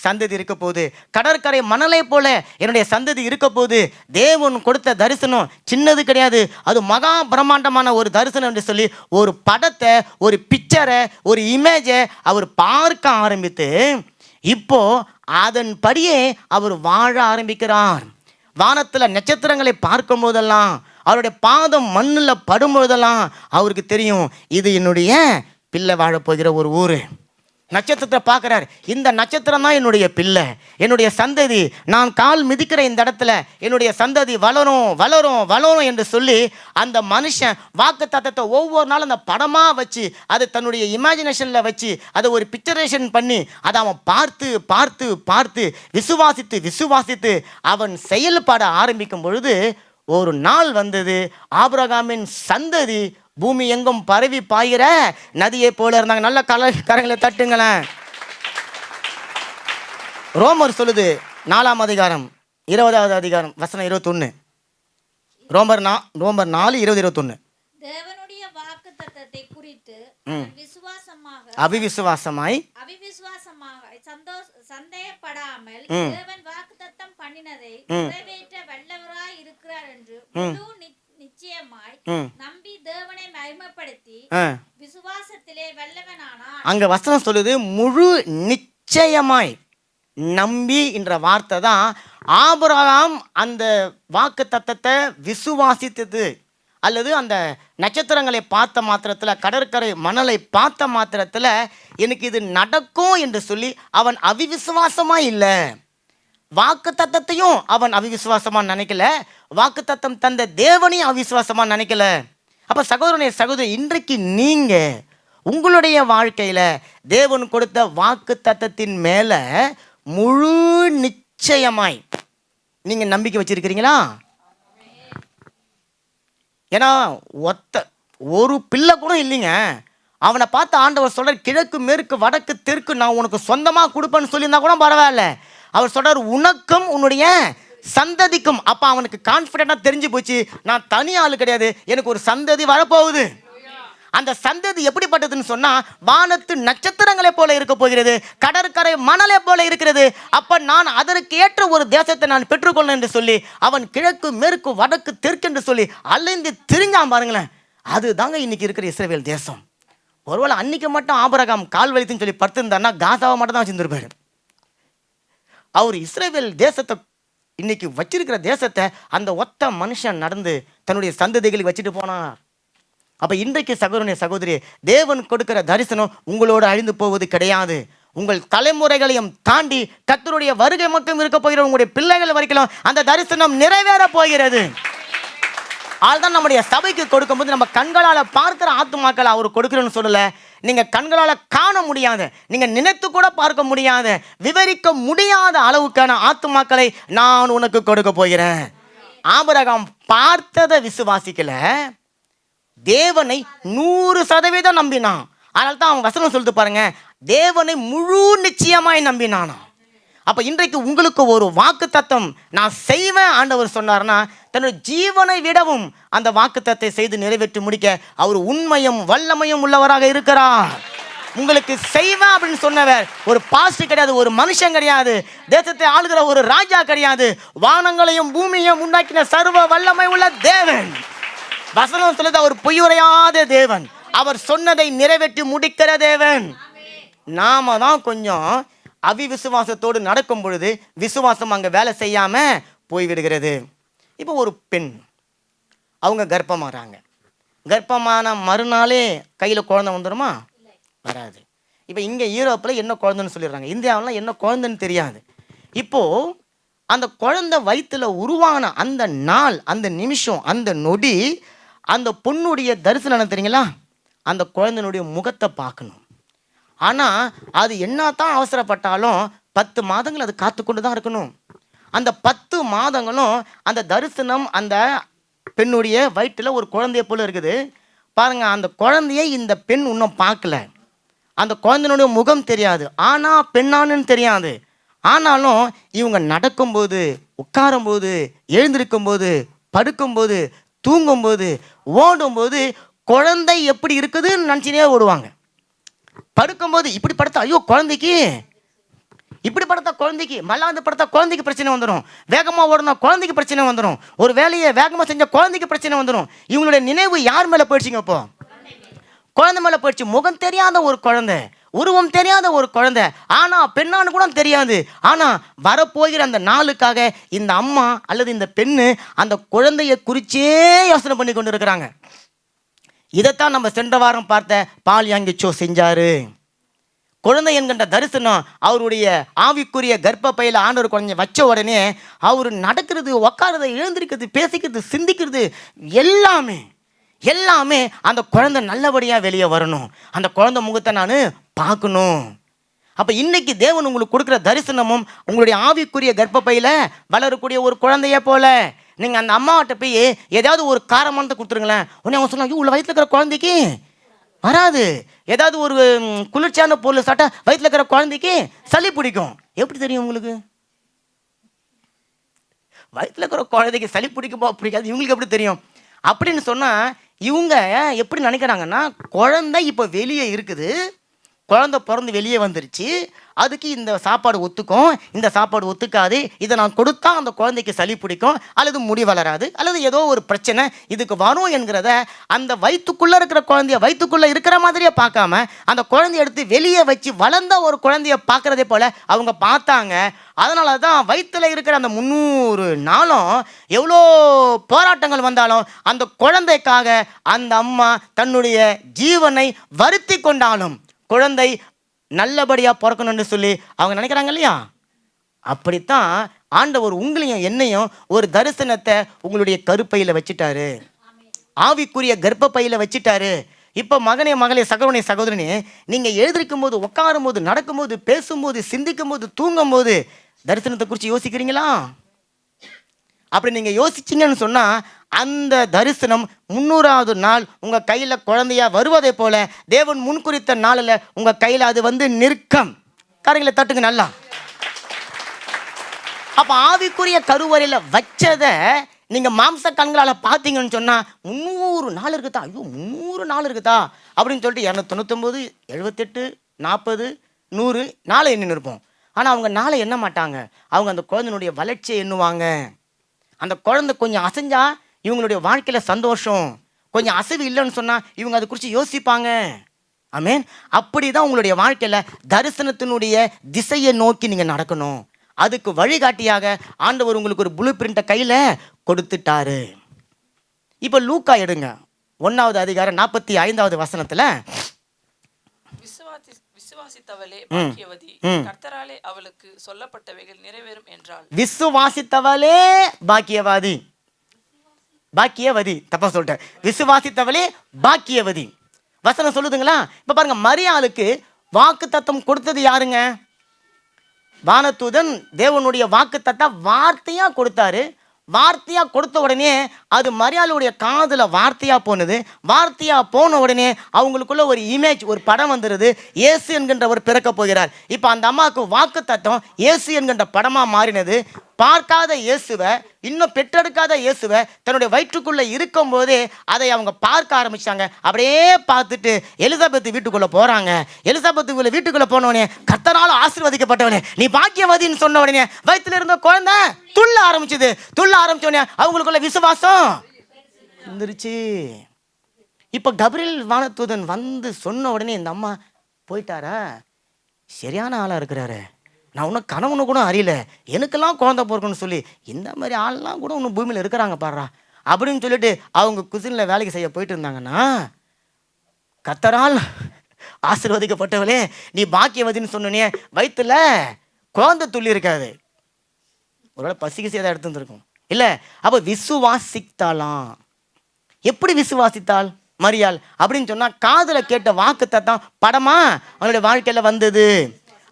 சந்ததி இருக்க போகுது, கடற்கரை மணலை போல என்னுடைய சந்ததி இருக்க போகுது. தேவன் கொடுத்த தரிசனம் சின்னது கிடையாது, அது மகா பிரம்மாண்டமான ஒரு தரிசனம் என்று சொல்லி ஒரு படத்தை, ஒரு பிக்சரை, ஒரு இமேஜை அவர் பார்க்க ஆரம்பித்து இப்போ அதன்படியே அவர் வாழ ஆரம்பிக்கிறார். வானத்தில் நட்சத்திரங்களை பார்க்கும் போதெல்லாம், அவருடைய பாதம் மண்ணில் படும்போதெல்லாம் அவருக்கு தெரியும், இது என்னுடைய பிள்ளை வாழப்போகிற ஒரு ஊர். நட்சத்திரத்தை பார்க்குறார், இந்த நட்சத்திரம் தான் என்னுடைய பிள்ளை, என்னுடைய சந்ததி, நான் கால் மிதிக்கிற இந்த இடத்துல என்னுடைய சந்ததி வளரும் வளரும் வளரும் என்று சொல்லி அந்த மனுஷன் வாக்கு தத்தத்தை ஒவ்வொரு நாளும் அந்த படமாக வச்சு அதை தன்னுடைய இமேஜினேஷனில் வச்சு அதை ஒரு பிக்சரேஷன் பண்ணி அதை அவன் பார்த்து பார்த்து பார்த்து விசுவாசித்து விசுவாசித்து அவன் செயல்பட ஆரம்பிக்கும் பொழுது ஒரு நாள் வந்தது, ஆபிரகாமின் சந்ததி பூமி எங்கும் பரவி பாயிற நதியை போல இருந்தாங்க. நல்ல கரங்களை தட்டுங்களேன். ரோமர் சொல்லுது 4ஆம் அதிகாரம் 20வது அதிகாரம் வசனம் 21. ரோமர் 4 20 21. தேவனுடைய வாக்குத்தத்தத்தை குறித்து அவிவிசுவாசமாய் சந்தேகப்படாமல் தேவன் வாக்குத்தத்தம் பண்ணினதை நிறைவேற்ற வல்லவராய் இருக்கிறார் என்று முழு நிச்சயமாய் நம்பி தேவனை மகிமைப்படுத்தி விசுவாசத்திலே வல்லவனானான். அங்க வசனம் சொல்லுது முழு நிச்சயமாய் நம்பி என்ற வார்த்தை தான். ஆபிரகாம் அந்த வாக்குத்தத்தத்தை விசுவாசித்தது, அல்லது அந்த நட்சத்திரங்களை பார்த்த மாத்திரத்தில், கடற்கரை மணலை பார்த்த மாத்திரத்தில் எனக்கு இது நடக்கும் என்று சொல்லி அவன் அவிவிசுவாசமாக இல்லை. வாக்கு தத்தத்தையும் அவன் அவிவிசுவாசமாக நினைக்கல, வாக்கு தத்தம் தந்த தேவனையும் அவிசுவாசமாக நினைக்கல. அப்போ சகோதரனே சகோதரி, இன்றைக்கு நீங்கள் உங்களுடைய வாழ்க்கையில் தேவன் கொடுத்த வாக்கு தத்தத்தின் மேலே முழு நிச்சயமாய் நீங்கள் நம்பிக்கை வச்சிருக்கிறீங்களா? ஏன்னா ஒரு பிள்ளை கூட இல்லைங்க. அவனை பார்த்து ஆண்டவர் சொல்றார், கிழக்கு மேற்கு வடக்கு தெற்கு நான் உனக்கு சொந்தமாக கொடுப்பேன்னு சொல்லியிருந்தா கூட பரவாயில்ல. அவர் சொல்றார், உனக்கும் உன்னுடைய சந்ததிக்கும். அப்போ அவனுக்கு கான்ஃபிடென்ட்டாக தெரிஞ்சு போச்சு, நான் தனி ஆள் கிடையாது, எனக்கு ஒரு சந்ததி வரப்போகுது. அந்த சந்ததி எப்படிப்பட்டதுன்னு சொன்னா, வானத்து நட்சத்திரங்களை போல இருக்க போகிறது, கடற்கரை மணலை போல இருக்கிறது. அப்ப நான் அதற்கு ஏற்ற ஒரு தேசத்தை நான் பெற்றுக்கொள்ளேன் என்று சொல்லி அவன் கிழக்கு மேற்கு வடக்கு தெற்கு என்று சொல்லி அலைந்து திரிஞ்சான் பாருங்களேன். அதுதாங்க இன்னைக்கு இருக்கிற இஸ்ரவேல் தேசம். ஒருவேளை அன்னைக்கு மட்டும் ஆபிரகாம் கால் வலித்துன்னு சொல்லி படுத்திருந்தாருன்னா காசாவை மட்டும் தான் வச்சிருந்திருப்பாரு. அவர் இஸ்ரவேல் தேசத்தை இன்னைக்கு வச்சிருக்கிற தேசத்தை அந்த ஒத்த மனுஷன் நடந்து தன்னுடைய சந்ததிகளுக்கு வச்சுட்டு போனார். அப்ப இன்றைக்கு சகோதரனே சகோதரி, தேவன் கொடுக்கிற தரிசனம் உங்களோடு அழிந்து போவது கிடையாது. உங்கள் தலைமுறைகளையும் தாண்டி கர்த்தருடைய வருகை மட்டும் இருக்க போகிற உங்களுடைய பிள்ளைகள் வரைக்கும் அந்த தரிசனம் நிறைவேற போகிறது. அதுதான் நம்முடைய சபைக்கு கொடுக்கும்போது நம்ம கண்களால் பார்க்கிற ஆத்துமாக்களை அவர் கொடுக்கிறேன்னு சொல்லல. நீங்க கண்களால் காண முடியாத, நீங்க நினைத்து கூட பார்க்க முடியாத, விவரிக்க முடியாத அளவுக்கான ஆத்துமாக்களை நான் உனக்கு கொடுக்க போகிறேன். ஆபிரகாம் பார்த்ததை விசுவாசிக்கல, தேவனை 100% நம்பினான். அதனால தான் அவன் வசனம் சொல்லிட்டு பாருங்க, தேவனை முழு நிச்சயமாய் நம்பினானா. அப்ப இன்றைக்கு உங்களுக்கு ஒரு வாக்கு தத்தம் நான் செய்வேன் ஆண்டவர் சொன்னார்னா, தன்னுடைய ஜீவனை விடவும் அந்த வாக்கு தத்தை செய்து நிறைவேற்றி முடிக்க அவர் உண்மையும் வல்லமையும் உள்ளவராக இருக்கிறார். உங்களுக்கு செய்வேன் அப்படின்னு சொன்னவர் ஒரு பாஸ்டர் கிடையாது, ஒரு மனுஷன் கிடையாது, தேசத்தை ஆளுகிற ஒரு ராஜா கிடையாது, வானங்களையும் பூமியையும் உண்டாக்கின சர்வ வல்லமை உள்ள தேவன். வசனம் சொல்லுது, அவர் பொய்யுரையாத தேவன், அவர் சொன்னதை நிறைவேற்றி முடிக்கிற தேவன். நாம தான் கொஞ்சம் அவிவிசுவாசத்தோடு நடக்கும் பொழுது விசுவாசம் அங்கே வேலை செய்யாம போய்விடுகிறது. இப்போ ஒரு பெண் அவங்க கர்ப்பமாகறாங்க, கர்ப்பமான மறுநாளே கையில் குழந்தை வந்துடுமா? வராது. இப்போ இங்கே யூரோப்பில் என்ன குழந்தைன்னு சொல்லிடுறாங்க, இந்தியாவில் என்ன குழந்தைன்னு தெரியாது. இப்போது அந்த குழந்தை வயிற்றில் உருவான அந்த நாள், அந்த நிமிஷம், அந்த நொடி, அந்த பொண்ணுடைய தரிசனம் தெரியுங்களா, அந்த குழந்தைனுடைய முகத்தை பார்க்கணும். ஆனால் அது என்ன தான் அவசரப்பட்டாலும் 10 மாதங்கள் அது காத்து கொண்டு தான் இருக்கணும். அந்த 10 மாதங்களும் அந்த தரிசனம் அந்த பெண்ணுடைய வயிற்றில் ஒரு குழந்தைய போல இருக்குது பாருங்க. அந்த குழந்தையை இந்த பெண் இன்னும் பார்க்கல, அந்த குழந்தைனுடைய முகம் தெரியாது, ஆனால் பெண்ணான்னு தெரியாது. ஆனாலும் இவங்க நடக்கும்போது, உட்காரும்போது, எழுந்திருக்கும்போது, படுக்கும்போது, தூங்கும்போது, ஓடும்போது குழந்தை எப்படி இருக்குதுன்னு நினச்சினே ஓடுவாங்க. படுக்கும்போது இப்படி படுத்தா ஐயோ குழந்தைக்கு, இப்படி படுத்தா குழந்தைக்கு, மல்லாந்து படுத்தா குழந்தைக்கு பிரச்சனை வந்துடும், வேகமாக ஓடனா குழந்தைக்கு பிரச்சனை வந்துடும், ஒரு வேலையை வேகமாக செஞ்ச குழந்தைக்கு பிரச்சனை வந்துடும். இவங்களுடைய நினைவு யார் மேலே போயிடுச்சிங்க? இப்போ குழந்தை மேலே போயிடுச்சு. முகம் தெரியாத ஒரு குழந்தை, உருவம் தெரியாத ஒரு குழந்தை, ஆனால் பெண்ணான்னு கூட தெரியாது. ஆனால் வரப்போகிற அந்த நாளுக்காக இந்த அம்மா அல்லது இந்த பெண்ணு அந்த குழந்தையை குறிச்சே யோசனை பண்ணி கொண்டு இருக்கிறாங்க. இதைத்தான் நம்ம சென்ற வாரம் பார்த்த பால் யாங்கிச்சோ செஞ்சாரு. குழந்தை என்கின்ற தரிசனம் அவருடைய ஆவிக்குரிய கர்ப்பப்பையில் ஆண்டவர் குழந்தை வச்ச உடனே அவர் நடக்கிறது, உக்காரது, எழுந்திருக்கிறது, பேசிக்கிறது, சிந்திக்கிறது எல்லாமே எல்லாமே அந்த குழந்தை நல்லபடியாக வெளியே வரணும், அந்த குழந்தை முகத்தை நான் பார்க்கணும். அப்போ இன்னைக்கு தேவன் உங்களுக்கு கொடுக்குற தரிசனமும் உங்களுடைய ஆவிக்குரிய கர்ப்பப்பையில் வளரக்கூடிய ஒரு குழந்தைய போல. நீங்கள் அந்த அம்மாவிட்ட போய் ஏதாவது ஒரு காரமானத்தை கொடுத்துருங்களேன், உடனே அவங்க சொன்னாங்க உள்ள வயிற்றில் இருக்கிற குழந்தைக்கு வராது. ஏதாவது ஒரு குளிர்ச்சியான பொருள் சாப்பிட்டா வயிற்றில் இருக்கிற குழந்தைக்கு சளி பிடிக்கும். எப்படி தெரியும் உங்களுக்கு? வயிற்றில் இருக்கிற குழந்தைக்கு சளி பிடிக்குமோ பிடிக்காது இவங்களுக்கு எப்படி தெரியும்? அப்படின்னு சொன்னால் இவங்க எப்படி நினைக்கிறாங்கன்னா, குழந்தை இப்போ வெளியே இருக்குது, குழந்தை பிறந்து வெளியே வந்துருச்சு, அதுக்கு இந்த சாப்பாடு ஒத்துக்கும், இந்த சாப்பாடு ஒத்துக்காது, இதை நான் கொடுத்தா அந்த குழந்தைக்கு சளி பிடிக்கும், அல்லது முடி வளராது, அல்லது ஏதோ ஒரு பிரச்சனை இதுக்கு வரும் என்கிறத அந்த வயிற்றுக்குள்ளே இருக்கிற குழந்தைய வயிற்றுக்குள்ளே இருக்கிற மாதிரியே பார்க்காம அந்த குழந்தைய எடுத்து வெளியே வச்சு வளர்ந்த ஒரு குழந்தைய பார்க்குறதே போல் அவங்க பார்த்தாங்க. அதனால தான் வயிற்றில் இருக்கிற அந்த 300 நாளும் எவ்வளோ போராட்டங்கள் வந்தாலும் அந்த குழந்தைக்காக அந்த அம்மா தன்னுடைய ஜீவனை வருத்தி கொண்டாலும் குழந்தை நல்லபடியாக பிறக்கணும்னு சொல்லி அவங்க நினைக்கிறாங்க இல்லையா? அப்படித்தான் ஆண்டவர் உங்களையும் என்னையும் ஒரு தரிசனத்தை உங்களுடைய கருப்பையில் வச்சுட்டாரு, ஆவிக்குரிய கர்ப்பப்பையில் வச்சுட்டாரு. இப்போ மகனே மகளே சகோதரனே சகோதரனே, நீங்கள் எழுந்திருக்கும் போது, உட்காரும் போது, நடக்கும்போது, பேசும்போது, சிந்திக்கும் போது, தூங்கும் போது தரிசனத்தை குறித்து யோசிக்கிறீங்களா? அப்படி நீங்கள் யோசிச்சிங்கன்னு சொன்னால் அந்த தரிசனம் 300வது நாள் உங்க கையில குழந்தையா வருவதை போல தேவன் முன்குறித்த நாளில் உங்க கையில அது வந்து நிற்கும். காரங்களை தட்டுங்க நல்லா. அப்ப ஆவிக்குரிய கருவறையில வச்சதை நீங்க மாம்ச கண்களால பார்த்தீங்கன்னு சொன்னா 300 நாள் இருக்குதா, ஐயோ 300 நாள் இருக்குதா அப்படின்னு சொல்லிட்டு 299, 78, 40, 100 நாளை எண்ணி இருப்போம். ஆனா அவங்க நாளை எண்ண மாட்டாங்க. அவங்க அந்த குழந்தையினுடைய வளர்ச்சியை எண்ணுவாங்க. அந்த குழந்தை கொஞ்சம் அசைஞ்சா இவங்களுடைய வாழ்க்கையில சந்தோஷம், கொஞ்சம் அசைவு இல்லைன்னு சொன்னா இவங்க அதை குறித்து யோசிப்பாங்க. ஆமென். அப்படிதான் உங்களுடைய வாழ்க்கையில தரிசனத்தினுடைய திசையை நோக்கி நீங்க நடக்கணும். அதுக்கு வழிகாட்டியாக ஆண்டவர் உங்களுக்கு ஒரு ப்ளூ பிரிண்ட்டை கையில கொடுத்துட்டாரு. இப்ப லூக்கா எடுங்க, 1வது அதிகாரம் 45வது வசனத்துல, விசுவாசித்தவளே பாக்கியவதி, கர்த்தராலே அவளுக்கு சொல்லப்பட்டவைகள் நிறைவேறும் என்றாள். விசுவாசித்தவளே பாக்கியவாதி, பாக்கியவதி தப்பா சொல்லிட்டேன், விசுவாசித்தவளே பாக்கியவதி வசனம் சொல்லுதுங்களா? இப்ப பாருங்க, மரியாளுக்கு வாக்கு தத்தம் கொடுத்தது யாருங்க? வானதூதன் தேவனுடைய வாக்கு தத்தம் வார்த்தையா கொடுத்தாரு. வார்த்தையா கொடுத்த உடனே அது மரியாளுடைய காதுல வார்த்தையா போனது. வார்த்தையா போன உடனே அவங்களுக்குள்ள ஒரு இமேஜ், ஒரு படம் வந்துருது. இயேசு என்கின்றவர் பிறக்க போகிறார். இப்போ அந்த அம்மாவுக்கு வாக்கு தத்தம் இயேசு என்கின்ற படமா மாறினது. பார்க்காத இயேசுவை, இன்னும் பெற்றெடுக்காத இயேசுவை தன்னுடைய வயிற்றுக்குள்ள இருக்கும் போதே அதை அவங்க பார்க்க ஆரம்பிச்சாங்க. அப்படியே பார்த்துட்டு எலிசபெத் வீட்டுக்குள்ள போறாங்க. எலிசபெத் வீட்டுக்குள்ள போன உடனே, கர்த்தரால் ஆசீர்வதிக்கப்பட்டவனே நீ பாக்கியவதின்னு சொன்ன உடனே வயிற்றுல இருந்த குழந்தை துள்ள ஆரம்பிச்சது. துள்ள ஆரம்பிச்ச உடனே அவங்களுக்குள்ள விசுவாசம் வந்துருச்சு. இப்ப கபிரியேல் வானதூதன் வந்து சொன்ன உடனே இந்த அம்மா போயிட்டாரா, சரியான ஆளா இருக்கிறாரு, நான் இன்னும் கணவனு கூட அறியல, எனக்கெல்லாம் குழந்தை பிறக்கணும்னு சொல்லி இந்த மாதிரி ஆள்லாம் கூட இன்னும் பூமியில் இருக்கிறாங்க பாடுறா அப்படின்னு சொல்லிட்டு அவங்க குசினில் வேலைக்கு செய்ய போயிட்டு இருந்தாங்கன்னா, கர்த்தரால் ஆசீர்வதிக்கப்பட்டவளே நீ பாக்கியவதின்னு சொன்னோன்னே வயிற்றுல குழந்தை துள்ளி இருக்காது. ஒருவேளை பசிக்கு செய்த எடுத்து வந்துருக்கும் இல்லை. அப்போ விசுவாசித்தாலாம். எப்படி விசுவாசித்தாள் மரியாள் அப்படின்னு சொன்னா, காதுல கேட்ட வாக்கு தத்தம் படமா அவனுடைய வாழ்க்கையில வந்தது.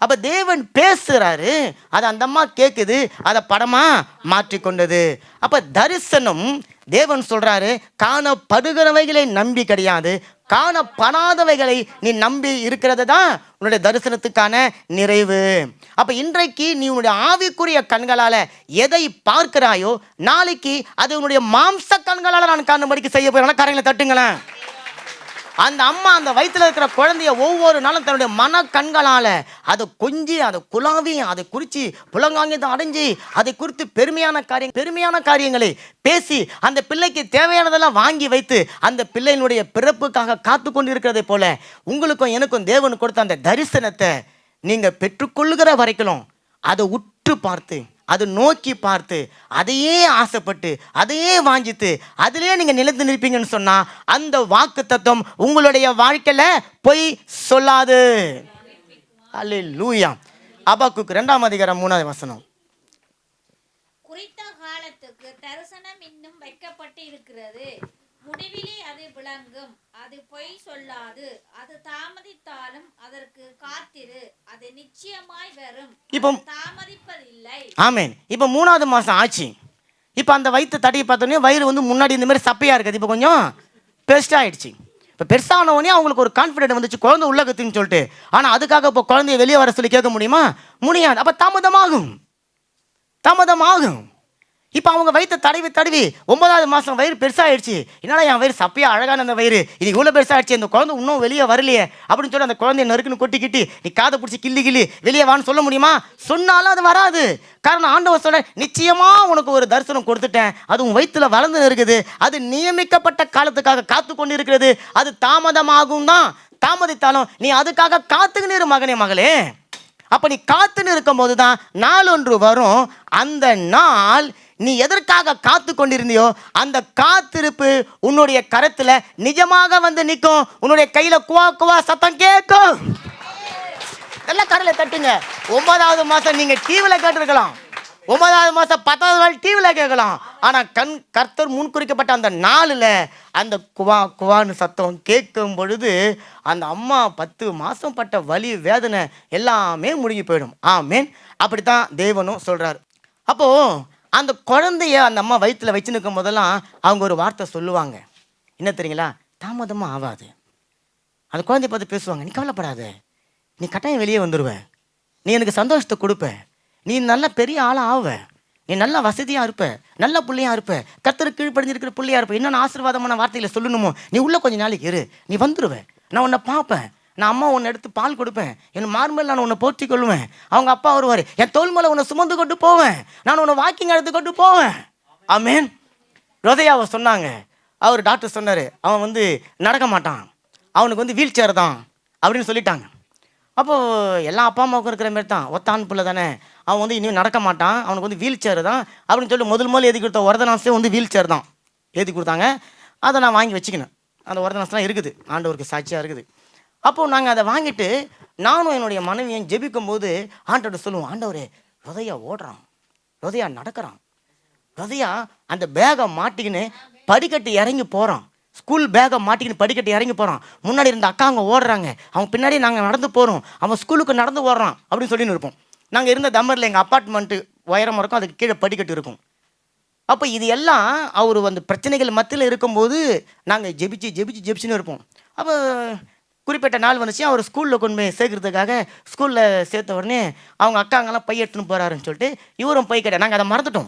அப்ப தேவன் பேசுறாரு, அதை அந்த அம்மா கேட்குது, அதை படமா மாற்றிக்கொண்டது. அப்ப தரிசனம் தேவன் சொல்றாரு, காணப்படுகிறவைகளை நம்பி கிடையாது, காணப்படாதவைகளை நீ நம்பி இருக்கிறது தான் உன்னுடைய தரிசனத்துக்கான நிறைவு. அப்ப இன்றைக்கு நீ உன்னுடைய ஆவிக்குரிய கண்களால எதை பார்க்கிறாயோ, நாளைக்கு அது உன்னுடைய மாம்ச கண்களால நான் காணும்படிக்கு செய்ய போறேன். கரைகளை தட்டுங்களேன். அந்த அம்மா அந்த வயிற்றுல இருக்கிற குழந்தைய ஒவ்வொரு நாளும் தன்னுடைய மன கண்களால அதை கொஞ்சி, அதை குழாவி, அதை குறித்து புலங்காங்கிதம் அடைஞ்சி, அதை குறித்து பெருமையான காரியங்களை பேசி அந்த பிள்ளைக்கு தேவையானதெல்லாம் வாங்கி வைத்து அந்த பிள்ளையினுடைய பிறப்புக்காக காத்து கொண்டு இருக்கிறதை போல உங்களுக்கும் எனக்கும் தேவன் கொடுத்த அந்த தரிசனத்தை நீங்க பெற்றுக்கொள்ளுகிற வரைக்கும் அதை உற்று பார்த்து, அதை நோக்கி பார்த்து, அதையே ஆசைப்பட்டு, அதையே வாஞ்சித்து, அதிலே நீங்க நிலைத்து நிற்பீங்கன்னு சொன்னா அந்த வாக்கு தத்துவம் உங்களுடைய வாழ்க்கையில பொய் சொல்லாது. அல்லேலூயா. அபாக்குக்கு 2ஆம் அதிகாரம் 3வது வசனம். குறித்த காலத்துக்கு தரிசனம் இன்னும் வைக்கப்பட்டு இருக்கிறது, முடிவிலே அது விளங்கும், அது பொய் சொல்லாது, அது தாமதித்தாலும் அதற்கு காத்திரு, அது நிச்சயமாய் வரும், இப்போ தாமதிப்பதில்லை. ஆமென். இப்போ 3வது மாசம் ஆச்சு. இப்போ அந்த வயிற்று தடையை பார்த்தோன்னே வயிறு வந்து முன்னாடி இந்த மாதிரி சப்பையா இருக்குது, இப்போ கொஞ்சம் பெருசாகிடுச்சு. இப்போ பெருசான உடனே அவங்களுக்கு ஒரு கான்ஃபிடென்ட் வந்துச்சு, குழந்தை உள்ள கத்துன்னு சொல்லிட்டு. ஆனால் அதுக்காக இப்போ குழந்தைய வெளியே வர சொல்லி கேட்க முடியுமா? முடியாது. அப்போ தாமதமாகும். இப்போ அவங்க வயிற்று தடவி 9வது மாதம் வயிறு பெருசாகிடுச்சு. என்னடா என் வயிறு சப்பையா அழகான அந்த வயிறு இது இவ்வளோ பெருசாகிடுச்சு, அந்த குழந்தை இன்னும் வெளியே வரலையே அப்படின்னு சொல்லி அந்த குழந்தைய நறுக்குன்னு கொட்டிக்கிட்டு நீ காதை பிடிச்சி கிள்ளி வெளியே வான்னு சொல்ல முடியுமா? சொன்னாலும் அது வராது. காரணம் ஆண்டவர் சொல்ல, நிச்சயமாக உனக்கு ஒரு தரிசனம் கொடுத்துட்டேன், அது உன் வயிற்றுல வளர்ந்து இருக்குது, அது நியமிக்கப்பட்ட காலத்துக்காக காத்து கொண்டு இருக்கிறது, அது தாமதமாகும் தான். தாமதித்தாலும் நீ அதுக்காக காத்துக்கின்னு இரு மகனே மகளே. அப்போ நீ காத்துன்னு இருக்கும் போது தான் நாள் ஒன்று வரும். அந்த நாள் நீ எதற்காக காத்து கொண்டிருந்தியோ அந்த காத்திருப்பு உன்னுடைய கரத்துல நிஜமாக வந்து நிற்கும். உன்னுடைய கையில குவா குவா சத்தம் கேட்கும். எல்லாம் கரையில தட்டுங்க. 9வது மாசம் நீங்க டிவில கேட்டிருக்கலாம், 9வது மாசம் 10வது நாள் டிவில கேட்கலாம். ஆனா கர்த்தர் முன்குறிக்கப்பட்ட அந்த நாளில் அந்த குவா குவான்னு சத்தம் கேட்கும் பொழுது அந்த அம்மா 10 மாசம் பட்ட வலி வேதனை எல்லாமே முடிஞ்சு போயிடும். ஆமேன். அப்படித்தான் தேவனும் சொல்றாரு. அப்போ அந்த குழந்தைய அந்த அம்மா வயிற்றில் வச்சு நிற்கும் போதெல்லாம் அவங்க ஒரு வார்த்தை சொல்லுவாங்க. என்ன தெரியுங்களா? தாமதமாக ஆகாது. அந்த குழந்தைய பார்த்து பேசுவாங்க, நீ கவலைப்படாத, நீ கட்டாயம் வெளியே வந்துடுவ, நீ எனக்கு சந்தோஷத்தை கொடுப்ப, நீ நல்ல பெரிய ஆளாக ஆவ, நீ நல்ல வசதியாக இருப்ப, நல்ல பிள்ளையாக இருப்ப, கர்த்தருக்கு கீழ்ப்படிஞ்சிருக்கிற பிள்ளையாக இருப்ப, என்னென்ன ஆசீர்வாதமான வார்த்தைகளை சொல்லணுமோ நீ உள்ள கொஞ்சம் நாளைக்கு இரு, நீ வந்துடுவ, நான் உன்னை பார்ப்பேன், நான் அம்மா உன்னை எடுத்து பால் கொடுப்பேன், என் மார்மேல் நான் உன்னை போற்றி கொள்வேன், அவங்க அப்பா வருவார், என் தோல் மேலே உன்னை சுமந்து கொண்டு போவேன், நான் உன்னை வாக்கிங் எடுத்து கொண்டு போவேன். ஆமேன். ரோதையாவை சொன்னாங்க, அவர் டாக்டர் சொன்னார், அவன் நடக்க மாட்டான், அவனுக்கு வீல் சேர் தான் அப்படின்னு சொல்லிட்டாங்க. அப்போது எல்லா அப்பா அம்மாவுக்கும் இருக்கிற மாரி தான், ஒத்தான் பிள்ளை தானே, அவன் இனியும் நடக்க மாட்டான், அவனுக்கு வீல் சேர் தான் அப்படின்னு சொல்லி முதல் எழுதி கொடுத்த ஒர்தனான்ஸே வீல் சேர் தான் எழுதி கொடுத்தாங்க. அதை நான் வாங்கி வச்சுக்கினேன். அந்த ஒர்தனான்ஸ்லாம் இருக்குது, ஆண்டவருக்கு சாட்சியாக இருக்குது. அப்போது நாங்கள் அதை வாங்கிட்டு நானும் என்னுடைய மனைவியும் ஜெபிக்கும் போது ஆண்டவர்கிட்ட சொல்லுவோம், ஆண்டவரே ரோதையா ஓடுறான், ரோதையா நடக்கிறான், ரோதையா அந்த பேகை மாட்டிக்கின்னு படிக்கட்டு இறங்கி போகிறான், ஸ்கூல் பேகை மாட்டிக்கின்னு படிக்கட்டு இறங்கி போகிறான், முன்னாடி இருந்த அக்கா அங்கே ஓடுறாங்க, அவங்க பின்னாடி நாங்கள் நடந்து போகிறோம், அவன் ஸ்கூலுக்கு நடந்து ஓடுறான் அப்படின்னு சொல்லின்னு இருப்போம். நாங்கள் இருந்த தம்மரில் எங்கள் அப்பார்ட்மெண்ட்டு உயரமாக இருக்கும், அதுக்கு கீழே படிக்கட்டு இருக்கும். அப்போ இது எல்லாம் அவர் பிரச்சனைகள் மத்தியில் இருக்கும்போது நாங்கள் ஜெபிச்சுன்னு இருப்போம். அப்போ குறிப்பிட்ட நாள் வந்துச்சு, அவர் ஸ்கூலில் கொண்டு போய் சேர்க்கறதுக்காக ஸ்கூலில் சேர்த்த உடனே அவங்க அக்காங்கெல்லாம் பை எடுத்துன்னு போகிறாருன்னு சொல்லிட்டு இவரும் பை கேட்டார். நாங்கள் அதை மறந்துட்டோம்,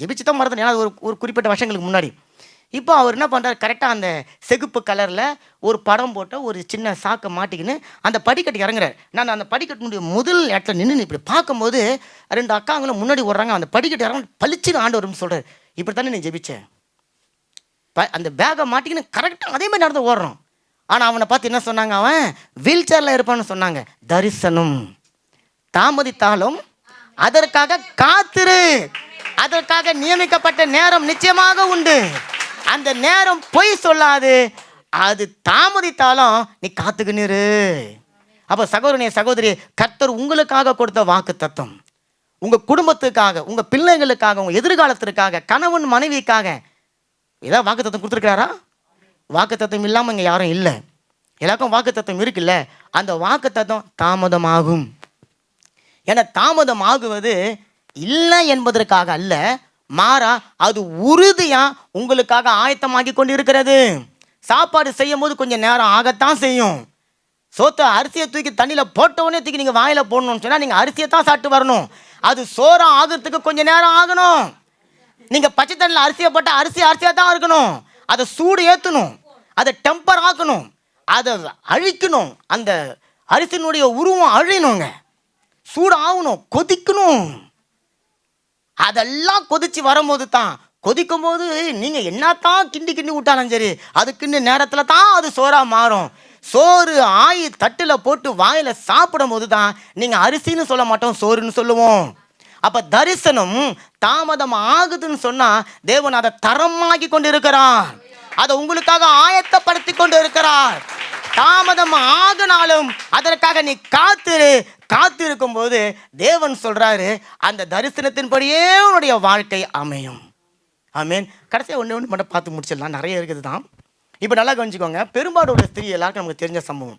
ஜெபிச்சு தான் மறந்துட்டோம், ஏன்னா ஒரு குறிப்பிட்ட வருஷங்களுக்கு முன்னாடி. இப்போ அவர் என்ன பண்ணுறாரு, கரெக்டாக அந்த செகுப்பு கலரில் ஒரு படம் போட்ட ஒரு சின்ன சாக்கை மாட்டிக்கின்னு அந்த படிக்கட்டு இறங்குறாரு. நான் அந்த படிக்கட்டுனுடைய முதல் இடத்துல நின்று இப்படி பார்க்கும்போது 2 அக்காங்களும் முன்னாடி ஓடுறாங்க, அந்த படிக்கட்டு இறங்க பளிச்சுன்னு ஆண்டவர்னு சொல்கிறார், இப்படி தானே நீ ஜெபிச்சேன், அந்த பேகை மாட்டிக்கின்னு கரெக்டாக அதே மாதிரி நடந்து ஓடுறோம். ஆனால் அவனை பார்த்து என்ன சொன்னாங்க, அவன் வீல் சேரில் இருப்பான்னு சொன்னாங்க. தரிசனம் தாமதித்தாலும் அதற்காக காத்திரு, அதற்காக நியமிக்கப்பட்ட நேரம் நிச்சயமாக உண்டு, அந்த நேரம் பொய் சொல்லாது, அது தாமதித்தாலும் நீ காத்துக்கின்னு இரு. அப்போ சகோதரனே சகோதரி, கர்த்தர் உங்களுக்காக கொடுத்த வாக்கு தத்தம், உங்கள் குடும்பத்துக்காக, உங்கள் பிள்ளைங்களுக்காக, உங்கள் எதிர்காலத்திற்காக, கணவன் மனைவிக்காக ஏதாவது வாக்கு தத்தம் கொடுத்துருக்கிறாரா? வாக்கு தத்தம் இல்லாமல் இங்கே யாரும் இல்லை, எல்லாருக்கும் வாக்கு தத்தம் இருக்குல்ல. அந்த வாக்கு தத்தம் தாமதமாகும். ஏன்னா தாமதம் ஆகுவது இல்லை என்பதற்காக அல்ல, மாறா அது உறுதியாக உங்களுக்காக ஆயத்தமாகி கொண்டு இருக்கிறது. சாப்பாடு செய்யும் போது கொஞ்சம் நேரம் ஆகத்தான் செய்யும். சோத்தை அரிசியை தூக்கி தண்ணியில் போட்டவுடனே தூக்கி நீங்கள் வாயில் போடணும்னு சொன்னால் நீங்கள் அரிசியை தான் சாப்பிட்டு வரணும். அது சோறா ஆகிறதுக்கு கொஞ்சம் நேரம் ஆகணும். நீங்கள் பச்சை தண்ணியில் அரிசியை போட்டால் அரிசியாக தான் இருக்கணும். அதை சூடு ஏற்றணும், அதை டெம்பர் ஆக்கணும், அதை அழிக்கணும், அந்த அரிசியினுடைய உருவம் அழியணுங்க, சூடு ஆகணும், கொதிக்கணும். அதெல்லாம் கொதிச்சு வரும்போது தான், கொதிக்கும் போது நீங்கள் என்னத்தான் கிண்டி விட்டாலும் சரி, அதுக்குன்னு நேரத்தில் தான் அது சோறாக மாறும். சோறு ஆயி தட்டில் போட்டு வாயில் சாப்பிடும் போது தான் நீங்கள் அரிசின்னு சொல்ல மாட்டோம், சோறுன்னு சொல்லுவோம். அப்போ தரிசனம் தாமதம் ஆகுதுன்னு சொன்னால் தேவன் அதை தரமாக்கி கொண்டு இருக்கிறார், அதை உங்களுக்காக ஆயத்தப்படுத்தி கொண்டு இருக்கிறார். தாமதம் ஆகினாலும் அதற்காக நீ காத்திருக்கும் போது தேவன் சொல்றாரு, அந்த தரிசனத்தின்படியே உன்னுடைய வாழ்க்கை அமையும். ஆமேன். கடைசியாக ஒன்று மட்டும் பார்த்து முடிச்சிடலாம், நிறைய இருக்குது தான். இப்போ நல்லா கவனிச்சுக்கோங்க. பெரும்பாடு உள்ள ஸ்திரீ எல்லாருக்கும் நமக்கு தெரிஞ்ச சம்பவம்.